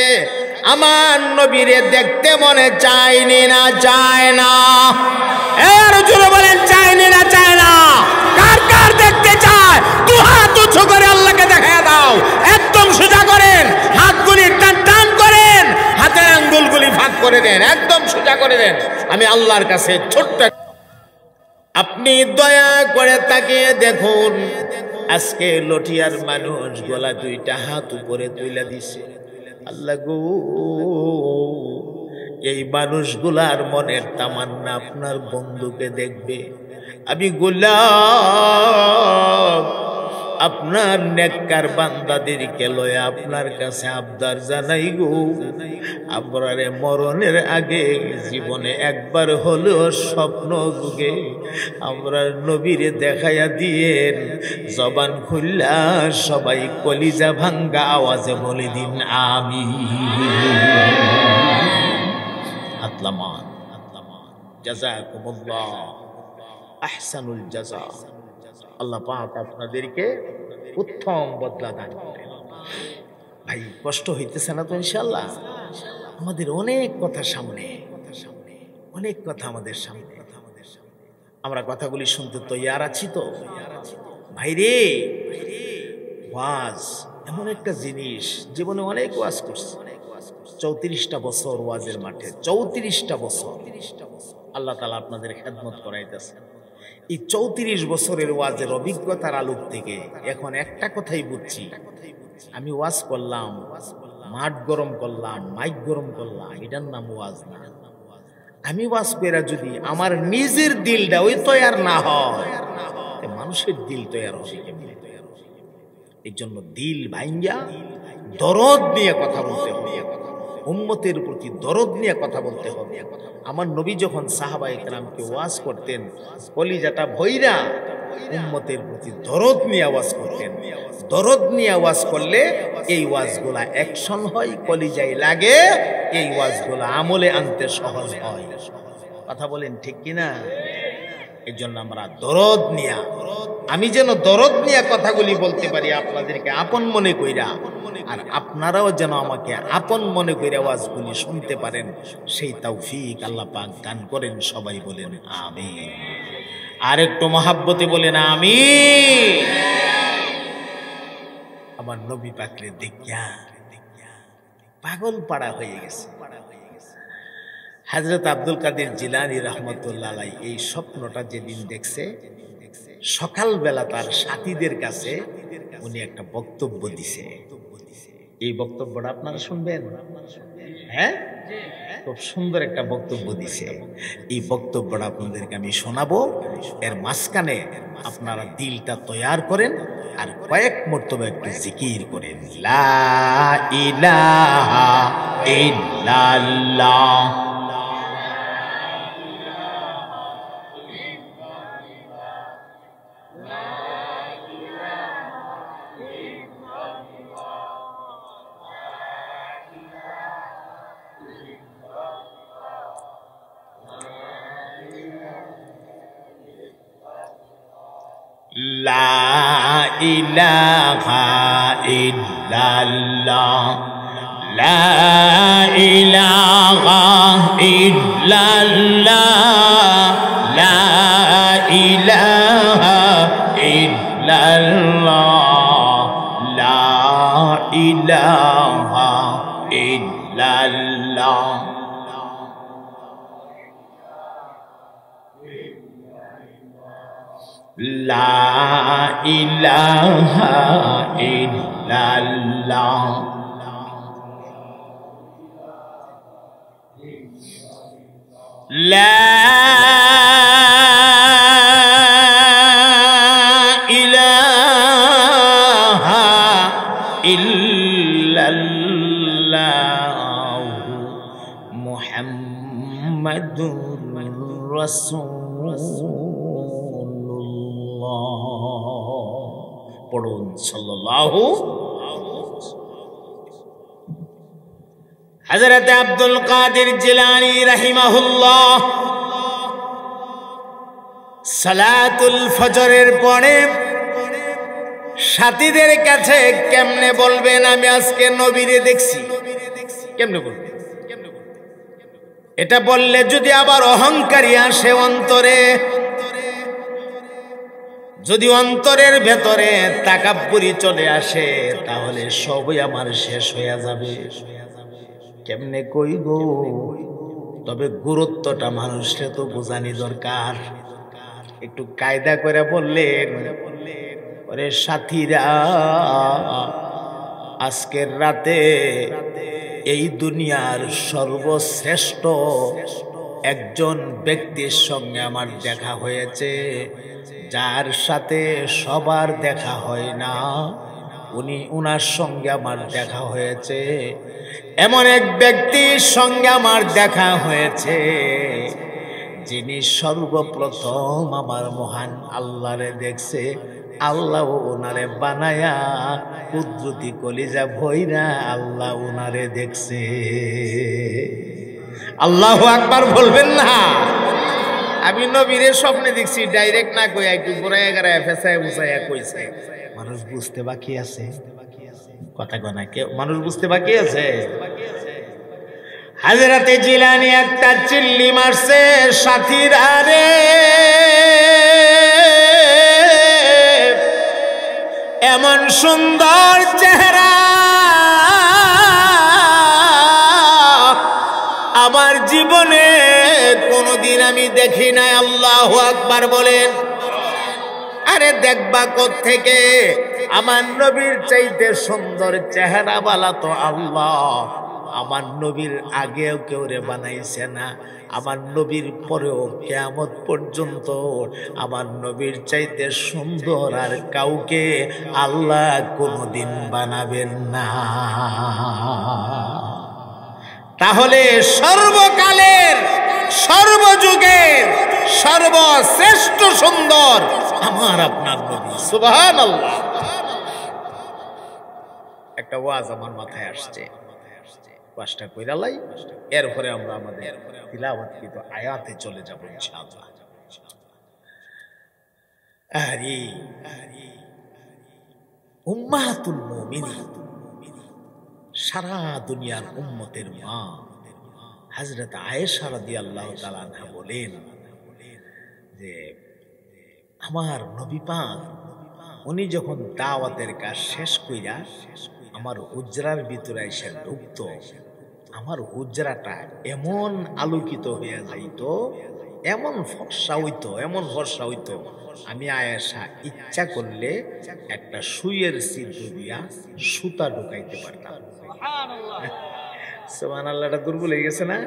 আমার নবীরে দেখতে মনে চায়নি না, চায় না। এর জন্য বলেন চায়নি না, চায় না। কার কার দেখতে চায়? দু হাত উঁচু করে আল্লাহকে দেখায় দাও। একদম সোজা করেন, হাতগুলি টান টান করেন, হাতের আঙ্গুলগুলি ফাঁক করে দেন, একদম সোজা করে দেন। আমি আল্লাহর কাছে ছোট্ট, আপনি দয়া করে তাকিয়ে দেখুন, আজকে লটিয়ার মানুষ গলা দুইটা হাত উপরে তুলে দিছে। আল্লাহ গো, এই মানুষগুলার মনের তামান্না আপনার বন্ধুকে দেখবে। আমি গোলাম, আপনার নেককার বান্দাদেরকে লয়ে আপনার কাছে আবদার জানাই গো, আপনারে মরণের আগে জীবনে একবার হলেও স্বপ্ন যুগে আমরা নবীরে দেখাইয়া দিয়েন। জবান খুল্লা সবাই কলিজা ভাঙ্গা আওয়াজে বলে দিন আমিন। আতলামান জাযাকুমুল্লাহ আহসানুল জাযা। আল্লাহ পাক আপনাদেরকে উত্তম বদলা দান করেন। ভাই কষ্ট হইতেছে না তো? ইনশাআল্লাহ আমাদের অনেক কথা সামনে, অনেক কথা আমাদের সামনে। আমরা কথাগুলি শুনতে তৈয়ার আছি তো? ভাই রে, ওয়াজ এমন একটা জিনিস, জীবনে অনেক ওয়াজ করছি, 34টা বছর ওয়াজের মাঠে, 34টা বছর আল্লাহ তাআলা আপনাদের খেদমত করাইতেছে। এই 34 বছরের ওয়াজের অভিজ্ঞতার আলোক থেকে এখন একটা কথাই বুঝছি, আমি ওয়াজ করলাম, মাঠ গরম করলাম, মাইক গরম করলাম, এটার নাম ওয়াজ না। আমি ওয়াজ করে যদি আমার নিজের দিলটা ওই তৈয়ার না হয়, মানুষের দিল তৈয়ার হবে কেমনে? এই জন্য দিল ভাঙ্গা দরদ নিয়ে কথা বলতে হবে, উম্মতের প্রতি প্রতি দরদ নিয়ে কথা বলতে হবে। আমার নবী যখন সাহাবায়ে কেরামকে ওয়াজ করতেন, কলিজাটা ভইরা উম্মতের প্রতি দরদ নিয়ে আওয়াজ করতেন। দরদ নিয়ে আওয়াজ করলে এই ওয়াজগুলা অ্যাকশন হয়, কলিজায় লাগে, এই ওয়াজগুলা আমলে আনতে সহজ হয়। কথা বলেন ঠিক কিনা? এই জন্য আমরা দরদ নিয়া, আমি যেন দরদ নিয়ে কথাগুলি বলতে পারি আপনাদেরকে আপন মনে কইরা, আর আপনারাও যেন আমাকে আপন মনে কইরা ওয়াজগুলি শুনতে পারেন, সেই তৌফিক আল্লাহ পাক দান করেন। সবাই বলেন আমিন। আর একটু মহাব্বতে বলেন আমিন। আমার নবী পাকরে দেখিয়া পাগল পাড়া হয়ে গেছে। হযরত আব্দুল কাদের জিলানী রাহমাতুল্লাহ আলাইহি এই স্বপ্নটা যেদিন দেখছে, সকালবেলা তার সাথীদের কাছে উনি একটা বক্তব্য দিছে। এই বক্তব্যটা আপনারা শুনবেন? হ্যাঁ, খুব সুন্দর একটা বক্তব্য দিছে। এই বক্তব্যটা আপনাদেরকে আমি শোনাবো। এর মাঝখানে আপনারা দিলটা তৈয়ার করেন আর কয়েক মর্তবা একটু জিকির করেন, লা ইলাহা ইল্লাল্লাহ। লা ইলাহা ইল্লাল্লাহ, লা ইলাহা ইল্লাল্লাহ, লা ইলাহা ইল্লাল্লাহ, লা ইলাহা ইল্লাল্লাহ। লা ইলাহা ইল্লাল্লাহ, লা ইলাহা ইল্লাল্লাহ, মুহাম্মাদুর রাসূলুল্লাহ। পড়ুন সাল্লাল্লাহু। হযরত আব্দুল কাদের জিলানী রাহিমাহুল্লাহ সালাতুল ফজরের পরে সাথীদের কাছে কেমনে বলবেন আমি আজকে নবীরে দেখছি? কেমনে বলবেন? এটা বললে যদি আবার অহংকারী আসে অন্তরে, যদি অন্তরের ভেতরে তাকাব্বুরি চলে আসে, তাহলে সবই আমার শেষ হয়ে যাবে। কেমনে কই গো? তবে গুরুত্বটা মানুষকে তো বোঝানি দরকার। একটু কায়দা করে বললেন, ওরে সাথীরা, আজকের রাতে এই দুনিয়ার সর্বশ্রেষ্ঠ একজন ব্যক্তির সঙ্গে আমার দেখা হয়েছে, যার সাথে সবার দেখা হয় না, উনার সঙ্গে আমার দেখা হয়েছে। এমন এক ব্যক্তির সঙ্গে আমার দেখা হয়েছে, যিনি সর্বপ্রথম আমার মহান আল্লাহরে দেখছে। আল্লাহ ওনারে বানায়া কুদরতি কলিজা ভইরা আল্লাহ ওনারে দেখছে। আল্লাহু আকবার বলবেন না? আমি নবীরে স্বপ্নে দেখছি, ডাইরেক্ট না কই একটু ঘুরায় ঘুরায় ফেসায় বুঝাইয়া কইছে। মানুষ বুঝতে বাকি আছে, কথা কনা কেউ মানুষ বুঝতে বাকি আছে। হযরতে জিলানী একটা চিল্লি মারছে, সাথীরা রে, এমন সুন্দর চেহারা আমার জীবনে কোনদিন আমি দেখি নাই। আল্লাহু আকবার বলেন। আরে দেখবা কোত্থেকে? আমার নবীর চাইতে সুন্দর চেহারাওয়ালা তো আল্লাহ আমার নবীর আগেও কেউ রে বানাইছে না, আমার নবীর পরেও কিয়ামত পর্যন্ত আমার নবীর চাইতে সুন্দর আর কাউকে আল্লাহ কোনোদিন বানাবেন না। তাহলে সর্বকালের সর্বযুগের সর্বশ্রেষ্ঠ সুন্দর আমার আপনার নবী। সুবহানাল্লাহ। একটা ওয়াজ আমার মাথায় আসছে, ওয়াজটা কইরা লাই, এরপরে আমরা আমাদের তিলাওয়াতকৃত আয়াতে চলে যাব ইনশাআল্লাহ। আরে উম্মাহাতুল মুমিনিন, সারা দুনিয়ার উম্মতের মা হযরত আয়েশা রাদিয়াল্লাহু তাআলা আনহা বলেন যে আমার নবী পাক উনি যখন দাওয়াতের কাজ শেষ কইরা আমার হুজরার ভিতরে এসে ঢুকতো, আমার হুজরাটা এমন আলোকিত হয়ে যাইত, এমন ফর্সা হইতো, এমন ফর্সা হইতো, আমি আয়েশা ইচ্ছা করলে একটা সুইয়ের ছিদ্র দিয়া সুতা ঢুকাইতে পারতাম। সুবহানাল্লাহটা দুর্বল হয়ে গেছে না?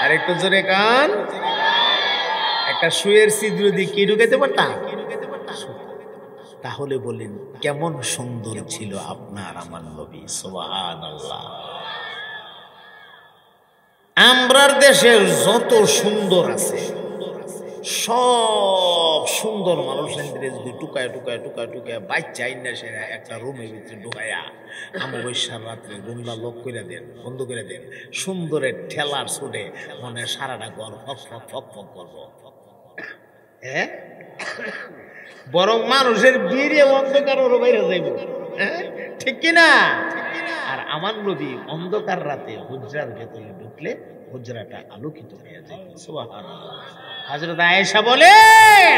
আর একটু জোরে কান। একটা সুইয়ের ছিদ্র দিয়ে কি ঢুকাইতে পারতাম? তাহলে বলেন কেমন সুন্দর ছিল আপনার আমার নবী। সুবহানাল্লাহ। আমরার দেশের যত সুন্দর আছে সব সুন্দর মানুষের যদি টুকায় টুকায় টুকায় টুকায় বাচ্চা আইনা সেরা একটা রুমের ভিতরে ঢুকাইয়া অমাবস্যার রাত্রে রুমটা লক করে দেন, বন্ধ করে দেন, সুন্দরের ঠেলার ছুটে মনে সারাটা ঘর ফক ফক ফক ফক করব। হ্যাঁ, বরং মানুষের বীরে অন্ধকার ওর বাইরে যাইব। হ্যাঁ, ঠিক কিনা? আর আমার নবী অন্ধকার রাতে হুজরার ভেতরে ঢুকলে হুজরাটা আলোকিত হয়ে যায়। সুবহানাল্লাহ। হযরত আয়েশা বলেন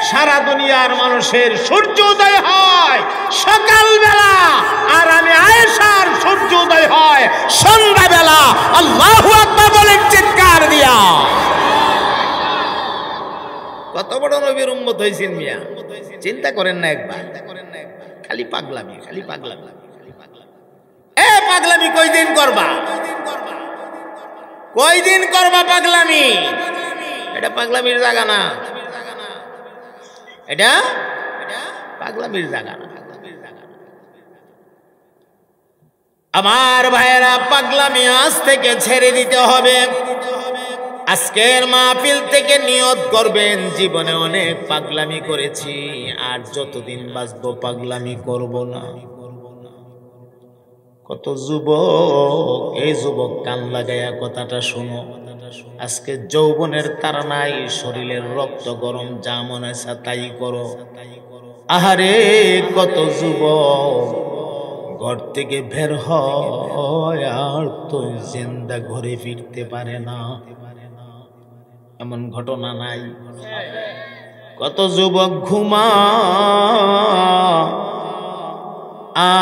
সারা দুনিয়ার মানুষের সূর্য উদয় হয় সকালবেলা, আর আমি আয়েশার সূর্য উদয় হয় সন্ধ্যাবেলা। আল্লাহু আকবার বলেন চিৎকার দিয়া। কত বড় নবীর উম্মত হইছেন মিয়া, চিন্তা করেন না একবার? খালি পাগলামি, খালি পাগলামি। এ পাগলামি কয়দিন করবা? কয়দিন করবা পাগলামি? এটা পাগলামির জায়গা না, এটা পাগলামির জায়গা না। আমার ভাইয়েরা, পাগলামি আজ থেকে ছেড়ে দিতে হবে। আজকের মাহফিল থেকে নিয়ত করবেন জীবনে অনেক পাগলামি করেছি, আর যতদিন বাঁচবো পাগলামি করব না। কত যুবক, এই যুবক কান লাগাইয়া কথাটা শোনো। আজকে যৌবনের তারা নাই, শরীরের রক্ত গরম, যা মনে আছে তাই করো। আহারে কত যুবক ঘর থেকে বের হয় আর তো জিন্দা ঘরে ফিরতে পারে না, এমন ঘটনা নাই? কত যুবক ঘুমা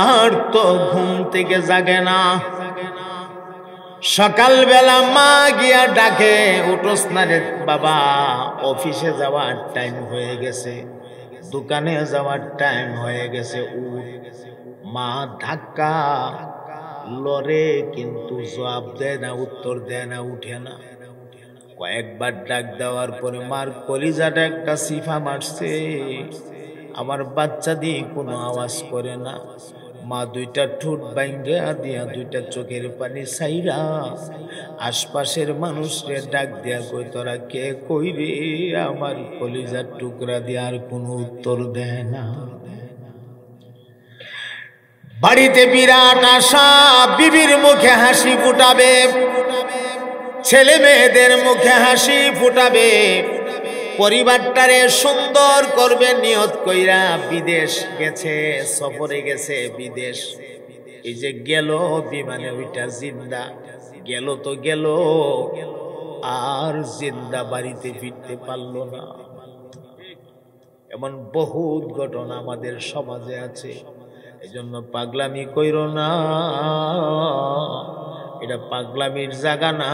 আর তো ঘুম থেকে জাগে না। সকালবেলা মা গিয়া ডাকে, উঠোস না রে বাবা, অফিসে যাওয়ার টাইম হয়ে গেছে, দোকানে যাওয়ার টাইম হয়ে গেছে, মা ধাক্কা লড়ে কিন্তু জবাব দেয় না, উত্তর দেয় না, উঠে না। কয়েকবার ডাক দেওয়ার পরে মার কলিজাটা একটা সিফা মারছে, আমার বাচ্চা দিয়ে কোনো আওয়াজ করে না। মা দুইটা ঠোঁট বাইঙ্গা দিয়া দুইটা চোখের পানি ছাইরা আশপাশের মানুষরে ডাক দিয়া কই, তোরা কে কই রে? আমার কলিজার টুকরা দিয়ে আর কোনো উত্তর দেয় না। বাড়িতে বিরাট আশা, বিবির মুখে হাসি ফুটাবে, ছেলে মেয়েদের মুখে হাসি ফুটাবে, পরিবারটারে সুন্দর করবে নিয়ত কইরা। বিদেশ গেছে, সফরে গেছে বিদেশ, এই যে গেল বিমানে ওইটা জিন্দা গেল, তো গেল আর জিন্দা বাড়িতে ফিরতে পারলো না। এমন বহুত ঘটনা আমাদের সমাজে আছে। এই জন্য পাগলামি কইরো না, এটা পাগলামির জায়গা না।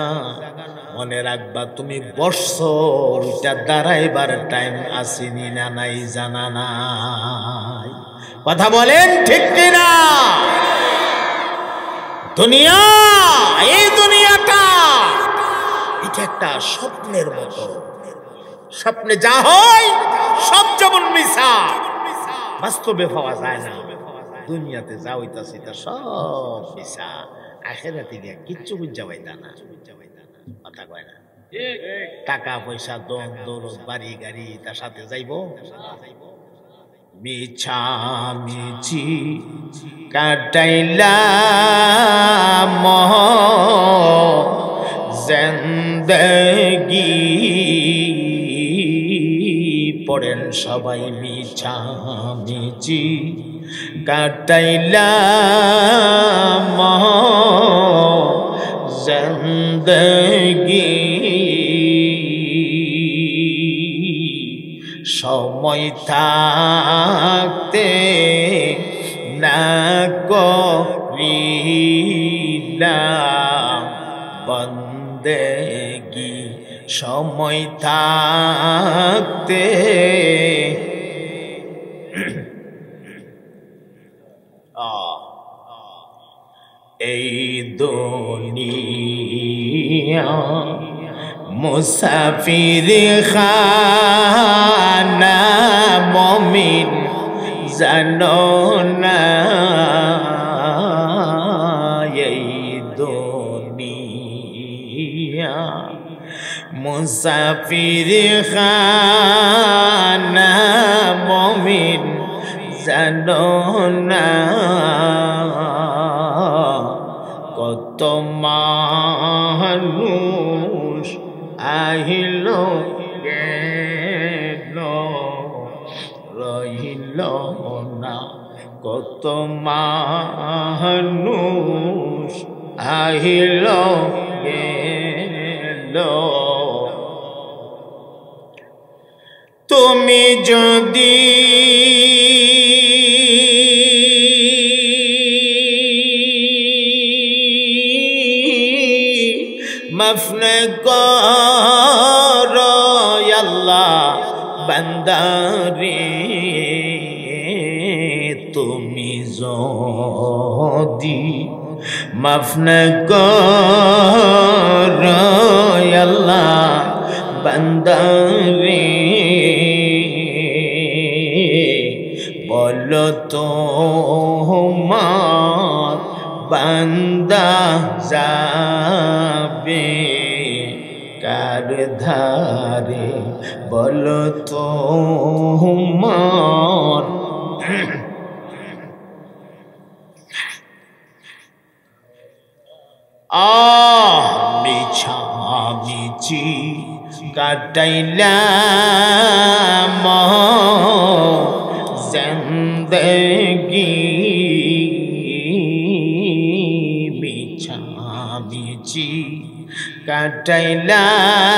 মনে রাখবা তুমি বৎসর ওইটা দাঁড়াইবার টাইম আসেনি না নাই জানা নাই। কথা বলেন ঠিক কিনা? দুনিয়া, এই দুনিয়াটা এটা একটা স্বপ্নের মতো। স্বপ্নে যা হয় সব যেমন মিশা, বাস্তবে পাওয়া যায় না। দুনিয়াতে যা হইতাছে তা সব মিশা। আখেরাতে গিয়া কিচ্ছু বুঝা পাইতা না, কথা কয় না। টাকা পয়সা দম দৌলত বাড়ি গাড়ি তার সাথে যাইব। মিছা মিছি কাটাইলাম জিন্দেগি, পড়েন সবাই মিছা মিছি কাটাইলাম জিন্দেগি, সময় থাকতে না করিলাম বন্দেগি, সময় থাকতে এই দুনিয়া মুসাফির খানা মুমিন জানো না, এই দুনিয়া মুসাফির খানা মুমিন জানো না, কত মানুষ আহিল গেল রহিল না, কত মানুষ আহিল গেল। তুমি যদি মাফ না করো আল্লাহ বান্দারে, তুমি যদি মাফ না করো আল্লাহ বান্দারে, বলো তোমার বান্দা যাবে কার ধারে, বলো তোমার মিছা মিছি কাটাইলাম জিন্দেগি, মিছা মিছি কাটাইলাম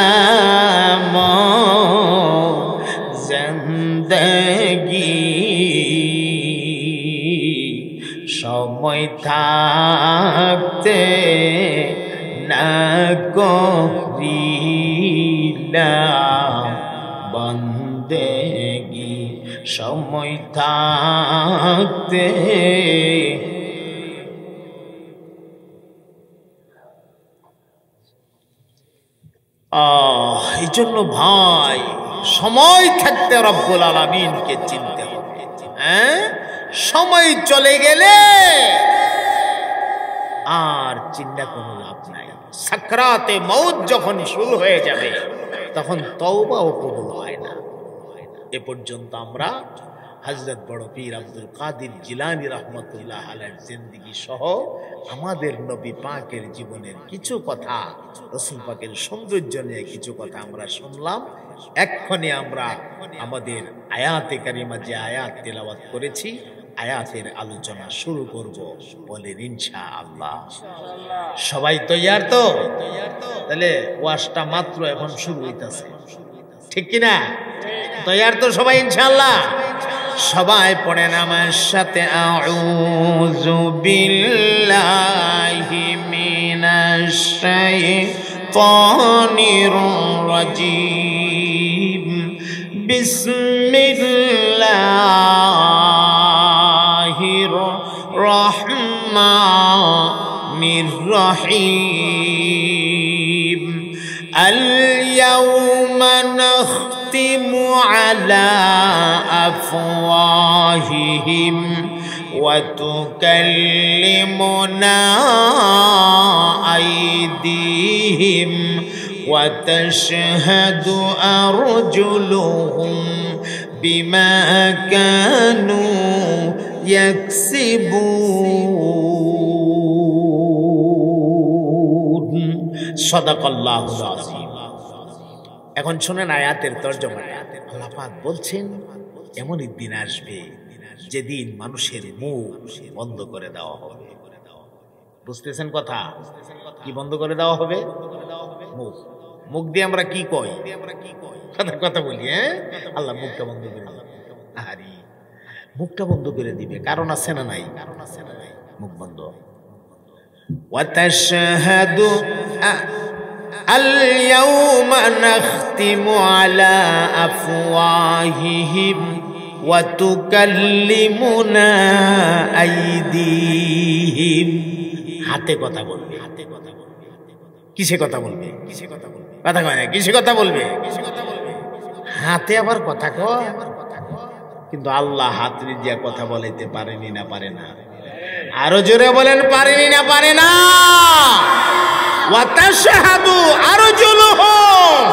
জিন্দেগি, সময় থাকতে না করিলাম বন্দেগি, সময় থাকতে এই জন্য ভাই সময় থাকতে রব্বুল আলামিনকে চিনতে হবে। হ্যাঁ, সময় চলে গেলে আর চিন্তা কোনো লাভ নাই। সাকরাতে মউত যখন শুরু হয়ে যাবে তখন তওবাও কবুল হয় না। এ পর্যন্ত আমরা হযরত বড় পীর আব্দুল কাদের জিলানী রাহমাতুল্লাহ আলাইহির জিন্দেগি সহ আমাদের নবী পাকের জীবনের কিছু কথা, রাসূল পাকের সৌন্দর্য নিয়ে কিছু কথা আমরা শুনলাম। এক্ষণে আমরা আমাদের আয়াতে কারিমা যে আয়াত তেলাওয়াত করেছি, আয়াতের আলোচনা শুরু করব। বলেন ইনশাআল্লাহ। সবাই তৈয়ার তো? তাহলে ওয়াজটা মাত্র এখন শুরু হইতাছে, ঠিক কিনা? তৈয়ার তো সবাই ইনশাআল্লাহ? সবাই পড়েন আমার সাথে, আউযু বিল্লাহি মিনাশ শাইতানির রাজীম, বিসমিল্লাহির রহমানির রহিম, আল ইয়াওমা নাখতিমু আলা আফওয়াহিহিম وتكلمنا أيديهم وتشهد أرجلهم بما كانوا يكسبون صدق الله العظيم এখন শুনেন আয়াতের তরজমা আল্লাহ পাক বলছেন এমনই দিন আসবে যেদিন মানুষের মুখ বন্ধ করে দেওয়া হবে বুঝতেছেন কথা কি বন্ধ করে দেওয়া হবে মুখ মুখ দিয়ে আমরা কি কই কথা বলি হ্যাঁ আল্লাহ মুখটা বন্ধ করে দিবে আরে মুখটা বন্ধ করে দিবে কারণ আছে না নাই মুখ বন্ধ ওয়াতাশহাদু اليوم نختم على أفواههم وتكلمنا أيديهم হাতে কথা বলবে কিসে কথা বলবে কথা কয় না কিসে কথা বলবে হাতে আবার কথা কয় কিন্তু আল্লাহ হাত দিয়ে কথা বলাইতে পারেনি না পারে না আরো জোরে বলেন পারেনি না পারে না ওয়াতাশহাদু আরজুলুহুম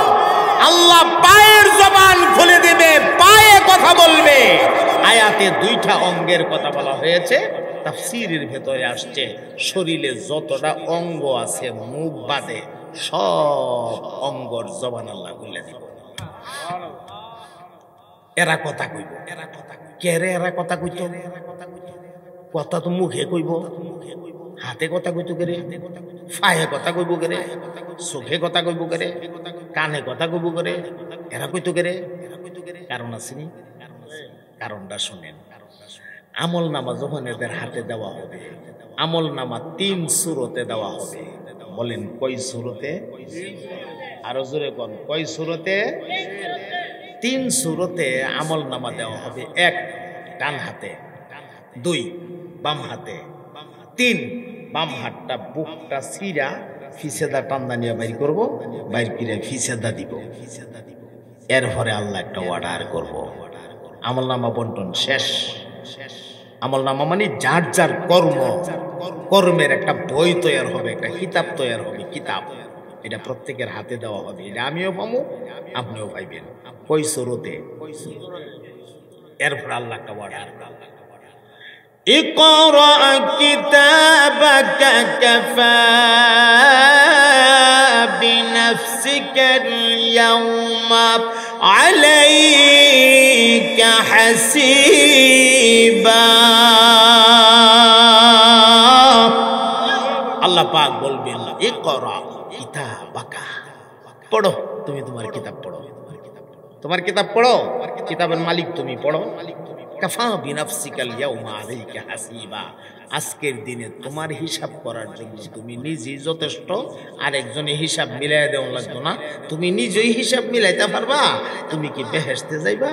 আল্লাহ পায়ের জবান খুলে দিবে পায়ে কথা বলবে আয়াতে দুইটা অঙ্গের কথা বলা হয়েছে তাফসীরের ভেতরে আসছে শরীরে যতটা অঙ্গ আছে মুখ বাদে সব অঙ্গর জবান আল্লাহ খুলে দিবে এরা কথা কইব কেরে এরা কথা কইতো কথা তো মুখে কইব হাতে কথা কইতো কেরে ফায়ে কথা কইব কেরে চোখে কথা কইব কেরে কানে কথা কইব কেরে এরা কইতো কেরে কারণ আসেনি কারণটা শুনেন আমল নামা যখন এদের হাতে দেওয়া হবে আমল নামা 3 সূরতে দেওয়া হবে বলেন কয় সূরতে আরো জোরে কোন কয় সূরতে 3 সূরতে আমল নামা দেওয়া হবে 1 ডান হাতে 2 বাম হাতে 3 বাম হাতটা বুকটা সিরা ফিসেদা টান্দা নিয়ে বাইর করবো বাইর করে ফিসেদা দিব এরপরে আল্লাহ একটা অর্ডার করব আমল নামা বন্টন শেষ আমল নামা মানে যার যার কর্মের একটা বই তৈরি হবে একটা কিতাব তৈরি হবে কিতাব এটা প্রত্যেকের হাতে দেওয়া হবে এটা আমিও পাবো আপনিও পাইবেন কই সুরতে এরপর আল্লাহ একটা অর্ডার اقرأ كتابك كفى بنفسك اليوم عليك حسيبا আল্লাহ পাক বলবেন ইকরা কিতাবাকা পড়ো তুমি তোমার কিতাব পড়ো তোমার কিতাব পড়ো কিতাবের মালিক তুমি পড়ো কাফা বিনাফসিকাল ইয়াউমা আলাইকা হাসিবা আজকের দিনে তোমার হিসাব করার জন্য তুমি নিজেই যথেষ্ট আর একজনের হিসাব মিলাইয়া দেওয়া লাগতো না তুমি নিজেই হিসাব মিলাইতে পারবা তুমি কি বেহেশতে যাইবা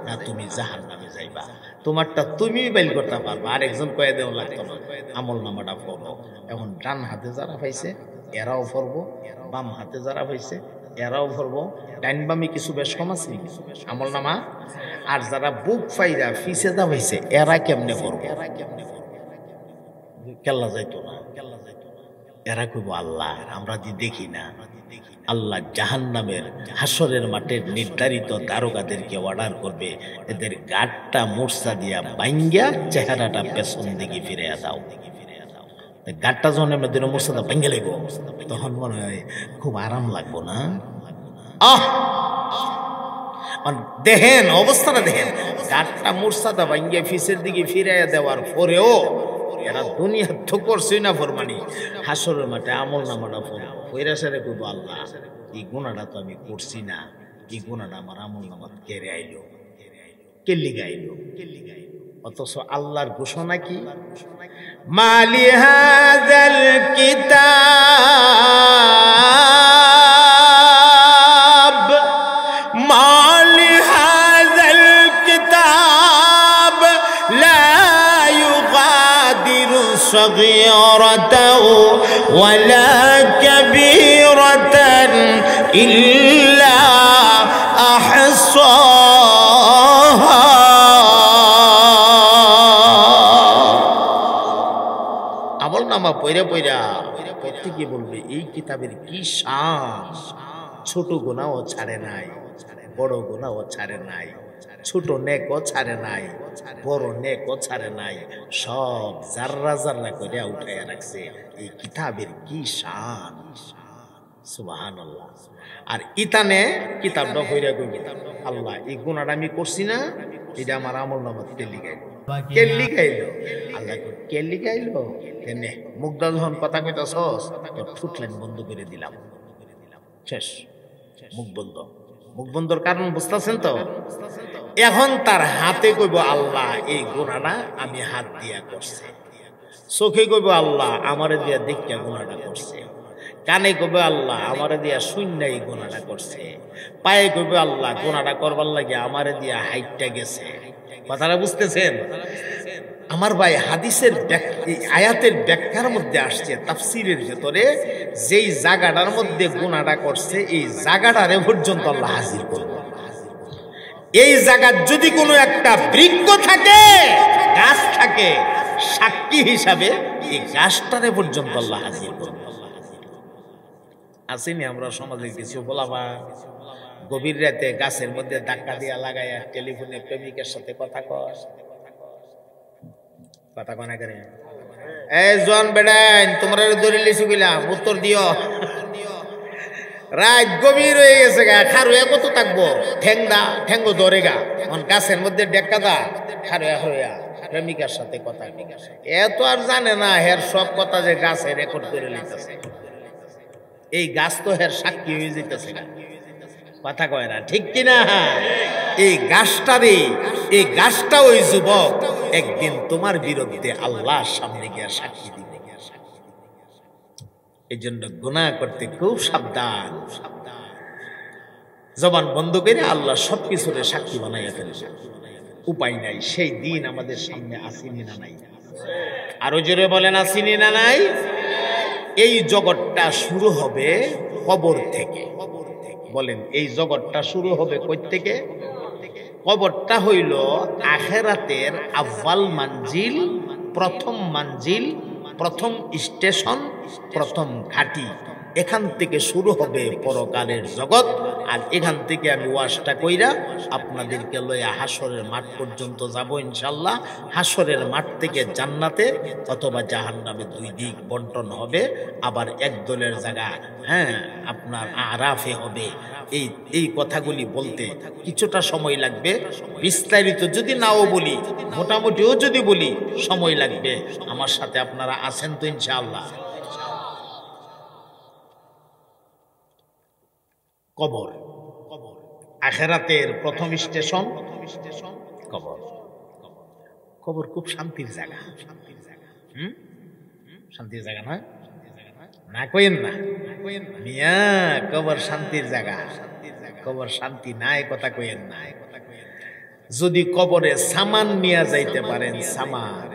না তুমি জাহান্নামে যাইবা তোমারটা তুমি বাইল করতে পারবা আর একজন কয়ে দেওয়া লাগতো না আমল নামাটা পড়ো এখন ডান হাতে যারা পাইছে এরাও পড়বো বাম হাতে যারা পাইছে এরাও পড়বো ডাইন বামে কিছু বেশ কম আছে আমল নামা আর যারা বুক ফাইরা ফিসেদা হয়েছে এরা কেমনে পড়বো কেল্লা যাইতো না এরা কইব আল্লাহ আমরা দেখি না আল্লাহ জাহান্নামের হাসরের মাঠের নির্ধারিত দারোগাদেরকে অর্ডার করবে এদের গাটটা মূর্ছা দিয়া বাইঙ্গা চেহারাটা পেছন দিকে ফিরে দাও গাটটা যখন আমাদের মূর্ছাটা ভেঙে লাগবো তখন মনে হয় খুব আরাম লাগবো না দেখেন অবস্থাটা দেখেন গাটটা মূর্ছাটা ভাঙ্গে ফিসের দিকে ফিরে দেওয়ার পরেও এরা দুনিয়া তো করছই না ফরমানি হাসরের মাঠে আমল নামাটা ফইরা সারে কইব আল্লাহ এই গুনাহটা তো আমি করছি না এই গুনাহটা আমার আমল নামাত কেড়ে আইলো কেল্লি গাইলো অথচ আল্লাহর ঘোষণা কি মালি হাযাল কিতাব মালি হাযাল কিতাব লা ইউগাদিরু সগীরাতাও ওয়ালা কাবীরাতান ইল্লা আহসাহা নামা পইরা পইরা প্রত্যেকে বলবে এই কিতাবের কি শান, ছোট গুনাহও ছাড়ে নাই, বড় গুনাহও ছাড়ে নাই, ছোট নেকও ছাড়ে নাই, বড় নেকও ছাড়ে নাই, সব জাররা জাররা করে উঠাইয়া রাখছে। এই কিতাবের কি শান, সুবহানাল্লাহ। আর ইতানে কিতাবটা হইরা কইবে আল্লাহ এই গুনাহটা আমি করছি না, এটা আমার আমলনামাত কে লিখাইলো, কে লিখাইলো? আল্লাহ কে লিখাইলো? কেনে মুগ্ধা যখন কথা কইতাছস তোর ঠুটলাইন বন্ধ করে দিলাম, শেষ, মুখ বন্ধ। মুখ বন্ধর কারণ বুঝতেছেন তো? এখন তার হাতে কইব আল্লাহ এই গুনাহটা আমি হাত দিয়া করছে, চোখে কইব আল্লাহ আমারে দিয়া দেখিয়া গুনাহটা করছে, কানে কইবে আল্লাহ আমারে দিয়া শূন্যা এই গুনাহটা করছে, পায়ে কইবে আল্লাহ গুনাহটা করবার লাগে আমারে দিয়া হাইটটা গেছে। কথাটা বুঝতেছেন? আমার ভাই হাদিসের আয়াতের ব্যাখ্যার মধ্যে আসছে, তাফসীরের ভেতরে যেই জায়গাটার মধ্যে গুনাহটা করছে এই জায়গাটারে পর্যন্ত আল্লাহ হাজির করবে। এই জায়গার যদি কোনো একটা বৃক্ষ থাকে, গাছ থাকে, সাক্ষী হিসাবে এই গাছটারে পর্যন্ত আল্লাহ হাজির করবে। আসেনি আমরা সমাজে কিছু বলাবা গভীর রাতে গাছের মধ্যে ধাক্কা দিয়া লাগাইয়া টেলিফোনে প্রেমিকের সাথে কথা কয়, কথা কয় না করে, এই জন বেড়াইন তোমরা ধরে লিছু গেলাম উত্তর দিও। রাত গভীর হয়ে গেছে গা, খারুয়া কত থাকবো, ঠেঙ্গো ধরে গা, গাছের মধ্যে ডেক্কা দা খারুয়া হইয়া প্রেমিকার সাথে কথা। এত আর জানে না হের সব কথা যে গাছে রেকর্ড করে লিখতেছে, এই গাছ তো হের সাক্ষী হয়ে যেতেছে না। কথা কয় না, ঠিক কিনা? এই গাছটারে, এই গাছটা ওই যুবক একদিন তোমার বিরুদ্ধে আল্লাহর সামনে গিয়া সাক্ষী দিবে। এই জন্য গুনাহ করতে খুব সাবধান, জবান বন্ধ করে আল্লাহ সবকিছুর সাক্ষী বানাইয়া ফেলেছে। উপায় নাই, সেই দিন আমাদের সামনে আসেনি না নাই? আরো জোরে বলেন আসেনি না নাই? এই জগৎটা শুরু হবে কবর থেকে। বলেন এই জগৎটা শুরু হবে কই থেকে? কবরটা হইল আখিরাতের আউয়াল মানজিল, প্রথম মানজিল, প্রথম স্টেশন, প্রথম ঘাঁটি। এখান থেকে শুরু হবে পরকালের জগৎ। আর এখান থেকে আমি ওয়াজটা কইরা আপনাদেরকে লইয়া হাসরের মাঠ পর্যন্ত যাব ইনশাল্লাহ। হাসরের মাঠ থেকে জান্নাতে অথবা জাহান্নামে দুই দিক বন্টন হবে। আবার এক দলের জায়গা আপনার আরাফে হবে। এই কথাগুলি বলতে কিছুটা সময় লাগবে, বিস্তারিত যদি নাও বলি, মোটামুটিও যদি বলি সময় লাগবে। আমার সাথে আপনারা আছেন তো ইনশাআল্লাহ? কবর, আখিরাতের প্রথম স্টেশন কবর। কবর খুব শান্তির জায়গা, শান্তির জায়গা না? না কইেন না মিয়া, কবর শান্তির জায়গা। কবর শান্তি নাই কথা কইেন না। যদি কবরে সামান নিয়ে যাইতে পারেন, সামান,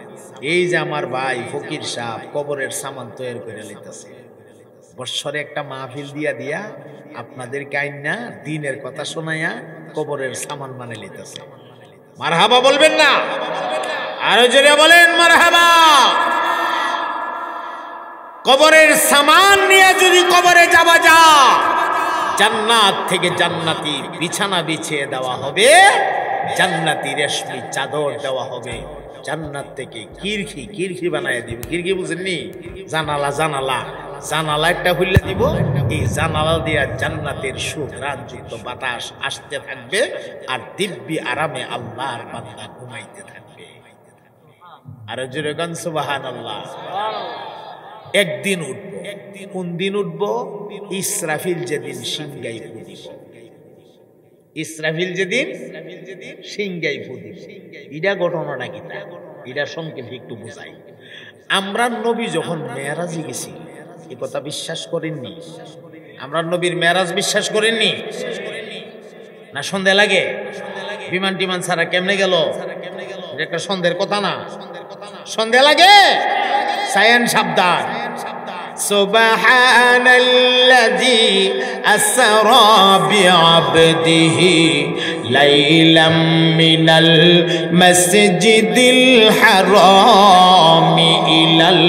এই যে আমার ভাই ফকির সাহেব কবরের সামান তৈরি করে লইতেছে, বৎসরে একটা মাহফিল দিয়া আপনাদেরকে আইনা দিনের কথা শোনাইয়া কবরের সামান মানে লইতেছে। মারহাবা বলবেন না? আরো জোরে বলেন মারহাবা। কবরের সামান নিয়ে যদি কবরে যাওয়া যায়, জান্নাত থেকে জান্নাতি বিছানা বিছিয়ে দেওয়া হবে, জান্নাতি রেশমি চাদর দেওয়া হবে, জান্নাত থেকে কিরখি বানায় দিব। কিরখি বুঝেননি? জানালা একটা খুললে দিব। এই জানালা দিয়া জান্নাতের সুঘ্রাণযুক্ত বাতাস আসতে থাকবে, আর দিব্যি আরামে আল্লাহর বান্দা ঘুমাইতে থাকবে। আর জোরে গান সুবহানাল্লাহ। একদিন উঠব। কোন দিন উঠব? ইসরাফিল যেদিন সিংগাই ফু দিব। ইসরাফিল যেদিন সিংগাই ফু দিব। এটা ঘটনাটা কি? এটা সংক্ষেপে একটু বুঝাই। আমরা নবী যখন মেরাজে গেছি, এ কথা বিশ্বাস করেননি? আমরা নবীর মেরাজ বিশ্বাস করেননি? না সন্দেহ লাগে? বিমান টিমান ছাড়া কেমনে গেল? এটা একটা সন্দেহের কথা না? সন্দেহ লাগে? সায়ান সাবধান। সুবহানাল্লাযী আসরা বিআবদিহি লাইলাম মিনাল মসজিদিল হারামি ইলাল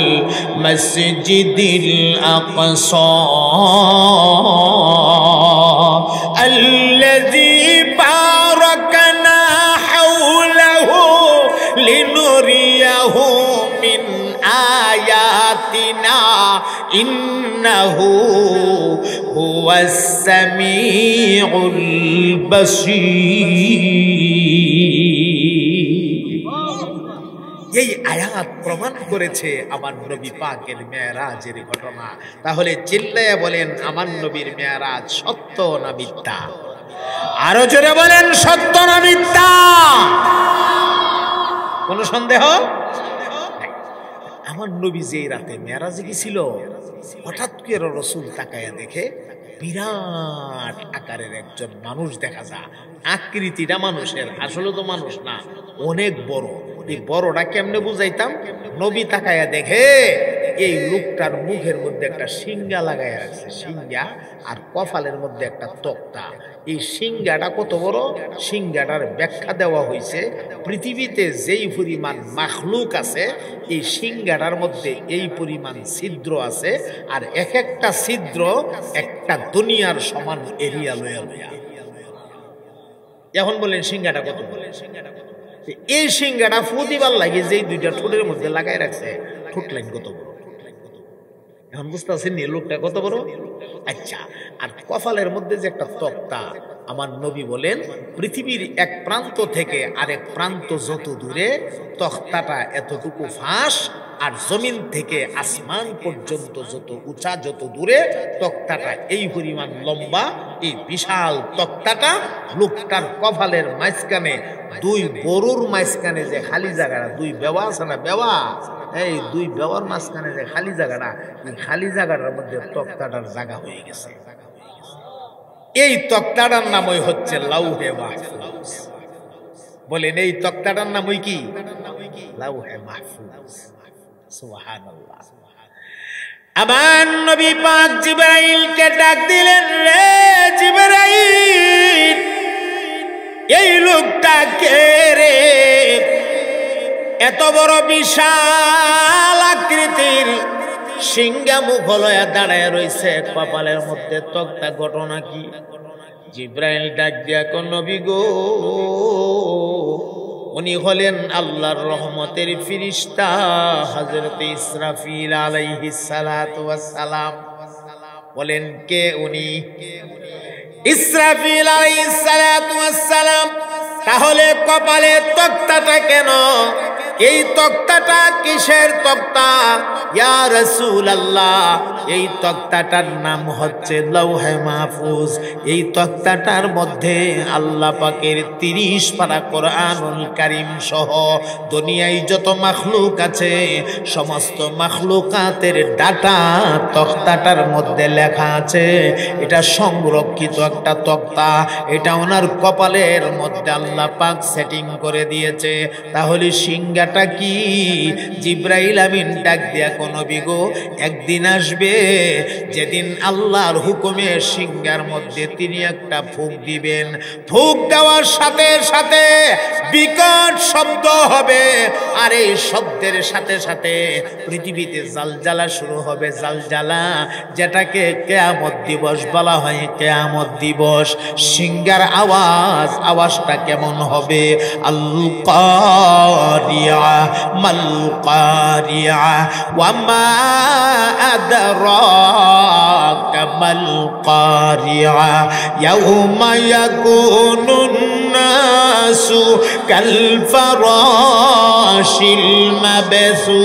মসজিদিল আকসা আল্লাযী বারাকনা হাওলাহু লিনুরিয়াহু মিন আয়াতিনা ইন্নাহু হুয়াস সামিউল বাসীর। এই আয়াত প্রমাণ করেছে আমার নবী পাকের মেরাজের ঘটনা। তাহলে চিল্লায়া বলেন আমার নবীর মেরাজ সত্য না মিথ্যা? আরো জোরে বলেন সত্য না মিথ্যা? কোন সন্দেহ? আমার নবী যে রাতে মেরাজে গেছিল, হঠাৎ করে রাসূল তাকায়া দেখে বিরাট আকারের একজন মানুষ দেখা যায়। আকৃতিটা মানুষের, আসলে তো মানুষ না, অনেক বড়। এই বড়টা কেমনে বুঝাইতাম? নবী তাকায়া দেখে এই লোকটার মুখের মধ্যে একটা সিংহা লাগাই রাখছে, সিংহা, আর কপালের মধ্যে একটা তক্তা। এই সিংহাটা কত বড়? সিংহাটার ব্যাখ্যা দেওয়া হয়েছে, পৃথিবীতে যেই পরিমাণ মাখলুক আছে এই সিংহাটার মধ্যে এই পরিমাণ ছিদ্র আছে, আর এক একটা ছিদ্র একটা দুনিয়ার সমান এরিয়া লয়া লয়া। এখন বলেন সিংহাটা কত? বলেন সিংহাটা কত? এই সিংহাটা ফুদিবার লাগে যেই দুইটা ঠোঁটের মধ্যে লাগাই রাখছে, ঠোঁট লাইন কত বড়? এখন বুঝতে পারছেন লোকটা কত বড়? আচ্ছা, আর কপালের মধ্যে যে একটা তক্তা, আমার নবী বলেন পৃথিবীর এক প্রান্ত থেকে আরেক প্রান্ত যত দূরে, তক্তাটা এতটুকু ফাঁস, আর জমিন থেকে আসমান পর্যন্ত যত উঁচা, যত দূরে, তক্তাটা এই পরিমাণ লম্বা। এই বিশাল তক্তাটা লোকটার কপালের মাঝখানে, দুই গরুর মাঝখানে যে খালি জায়গাটা, দুই বেওয়া আছে না, বেওয়া, এই দুই বেওয়ার মাঝখানে যে খালি জায়গাটা, এই খালি জায়গাটার মধ্যে তক্তাটার জায়গা হয়ে গেছে। এই তক্তাটার নামই হচ্ছে লাউহে মাহফুজ। বলেন এই তক্তাটার নামই কি? লাউহে মাহফুজ। সুবহানাল্লাহ। আমার নবী পাক জিবরাইলকে ডাক দিলেন, রে জিবরাইল, এই লোকটা কে রে? এত বড় বিশাল আকৃতির সিংহা মুখ লয়া দাঁড়ায় রয়েছে, কপালের মধ্যে তক্তা, ঘটনা কি? জিবরাইল ডাক দিয়া কো, নবী গো, উনি হলেন আল্লাহর রহমতের ফিরিস্তা হযরত ইসরাফিল আলাইহিস সালাতু ওয়াস সালাম। বলেন কে উনি? ইসরাফিল আলাইহিস সালাতু ওয়াস সালাম। তাহলে কপালে তক্তাটা কেন? এই তক্তাটা কিসের তক্তা? ইয়া রাসূলুল্লাহ, এই তক্তাটার নাম হচ্ছে লাউহে মাহফুজ। এই তক্তাটার মধ্যে আল্লাহ পাকের 30 পারা কোরআনুল কারীম সহ দুনিয়ায় যত মাখলুক আছে সমস্ত মাখলুকাতের ডাটা তক্তাটার মধ্যে লেখা আছে। এটা সংরক্ষিত একটা তক্তা, এটা ওনার কপালের মধ্যে আল্লাহ পাক সেটিং করে দিয়েছে। তাহলে সিংহাটা কি? জিবরাইল আমিন ডাক দিয়া কোন বিগো, একদিন আসবে যেদিন আল্লাহর হুকুমে সিংহার মধ্যে তিনি একটা ফুঁক দিবেন। ফুঁক দেওয়ার সাথে সাথে বিকট শব্দ হবে, আর এই শব্দের সাথে সাথে পৃথিবীতে জালজালা শুরু হবে। জালজালা, যেটাকে কিয়ামত দিবস বলা হয়। কিয়ামত দিবস সিংহার আওয়াজটা কেমন হবে? আল কারিয়া মাল কারিয়া ওয়া মা আদরাকা মাল কারিয়া ইয়াউমা ইয়াকুনুন নাসু কাল ফারাশিল মাবসুস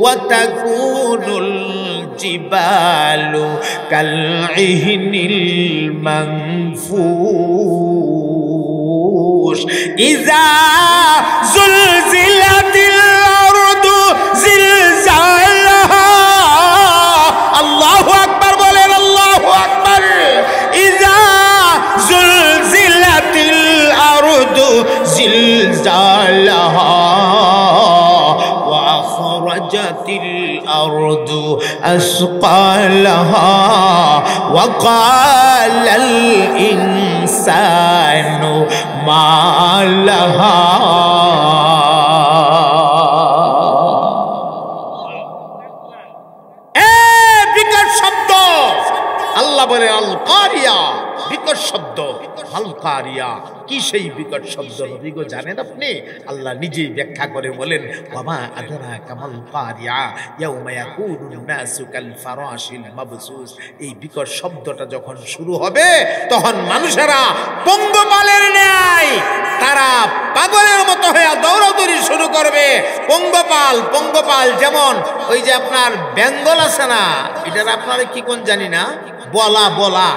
ওয়া তাকুনুল জিবালু কাল ইহনিল মানফুস ইযা যুলজিলাতিল আরদু জিলজালাহা। আল্লাহু আকবার বলেন, আল্লাহু আকবার। ইযা যুলজিলাতিল আরদু জিলজালাহা ওয়া আখরাজাতিল আরদু আসকালাহা ওয়া ক্বালাল ইনসানু ইনসানু মালাহা। বিকট শব্দ, আল্লাহ বলে আল কারিয়া, বিকট শব্দ। আল কারিয়া কি সেই বিকট শব্দ নবী গো জানেন আপনি? আল্লাহ নিজেই ব্যাখ্যা করে বলেন ওয়ামা আদরাকা মাল কারিয়া ইয়াউমা ইয়াকুনুন নাসু কাল ফারাশিল মাবসুস। এই বিকট শব্দটা যখন শুরু হবে তখন মানুষেরা পঙ্গপালের ন্যায় তারা পাগলের মতো হয়ে দৌড়াদৌড়ি শুরু করবে। পঙ্গপাল যেমন ওই যে আপনার বেঙ্গল আছে না, এটার আপনারা কি কোন জানি না, বলা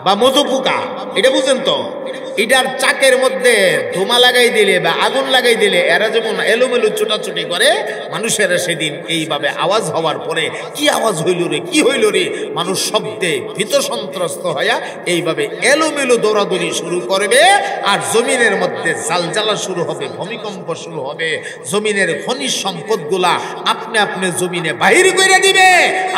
বা মধুপোকা, এটা বুঝেন তো? এটার চাকের মধ্যে ধোঁয়া লাগাই দিলে বা আগুন লাগাই দিলে এরা যেমন এলোমেলো ছোটাছুটি করে, মানুষেরা সেদিন এইভাবে আওয়াজ হওয়ার পরে কি আওয়াজ হইল রে, কি হইল রে, মানুষ শব্দে ভীত সন্ত্রস্ত হইয়া এইভাবে এলোমেলো দৌড়াদৌড়ি শুরু করবে। আর জমিনের মধ্যে জালজালা শুরু হবে, ভূমিকম্প শুরু হবে, জমিনের খনিজ সম্পদগুলা আপনি আপনি জমিনে বাহির করে দিবে।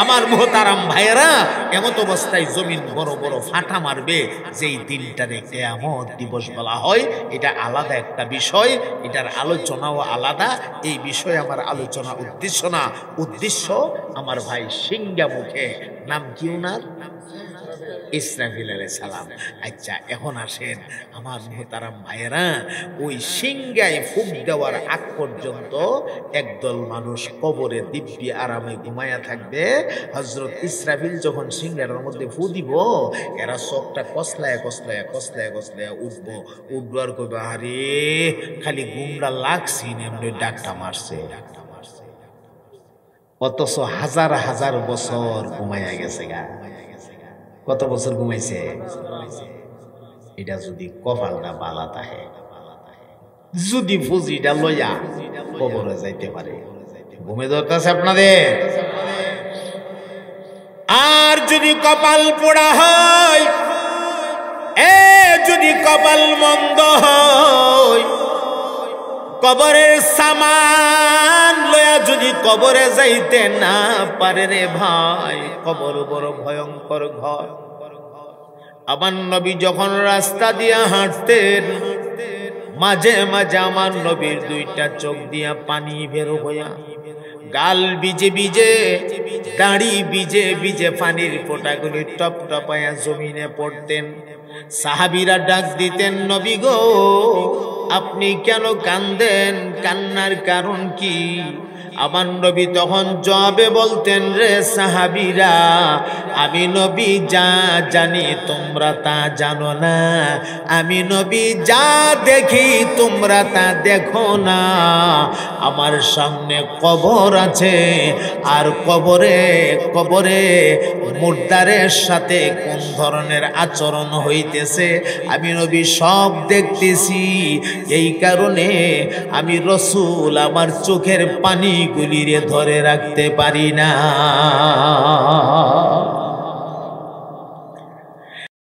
আমার মোহতারাম ভাইয়েরা, এমত অবস্থায় জমিন বড় বড় ফাটা মারবে। যেই দিনটারে কিয়ামত দিবস বলা হয়, এটা আলাদা একটা বিষয়, এটার আলোচনাও আলাদা। এই বিষয়ে আমার আলোচনা উদ্দেশ্য না, উদ্দেশ্য আমার ভাই সিংহা মুখে, নাম কি ওনার? ইসরাফিল আলাইহিস সালাম। আচ্ছা, এখন আসেন আমার মুহতারাম ভাইয়েরা, ওই সিংহায় ফুঁক দেওয়ার আগ পর্যন্ত একদল মানুষ কবরে দিব্যি আরামে ঘুমায়া থাকবে। হযরত ইসরাফিল যখন সিংহাটার মধ্যে ফু দিব, এরা চোখটা কসলায় উঠবো আর কইবে আরে খালি গুমরা লাগছি এমনি ডাকটা মারছে। অথচ হাজার হাজার বছর ঘুমাইয়া গেছে গা। কত বছর ঘুমাইছে? এটা যদি কপালটা বালা থাকে, যদি ফুজিটা লইয়া কবরে যাইতে পারে, ঘুমে ধরতেছে আপনাদের। আর যদি কপাল পোড়া হয়, যদি কপাল মন্দ হয়, কবরের সামান লয়া যদি কবরে যাইতে না পারে রে ভাই, কবর বড় ভয়ঙ্কর ঘর। আমার নবী যখন রাস্তা দিয়া হাঁটতেন, মাঝে মাঝে আমার নবীর দুইটা চোখ দিয়া পানি বের হইয়া, গাল ভিজে ভিজে, দাড়ি ভিজে ভিজে পানির ফোঁটাগুলি টপ টপায়া জমিনে পড়তেন। সাহাবীরা ডাক দিতেন, নবী গো আপনি কেন কান্দেন? কান্নার কারণ কি? আমার নবী তখন জবাবে বলতেন, রে সাহাবীরা, আমি নবী যা জানি তোমরা তা জানো না, আমি নবী যা দেখি তোমরা তা দেখো না। আমার সামনে কবর আছে, আর কবরে মুর্দারের সাথে কোন ধরনের আচরণ হইতেছে আমি নবী সব দেখতেছি। এই কারণে আমি রাসূল আমার চোখের পানিগুলিরে ধরে রাখতে পারি না।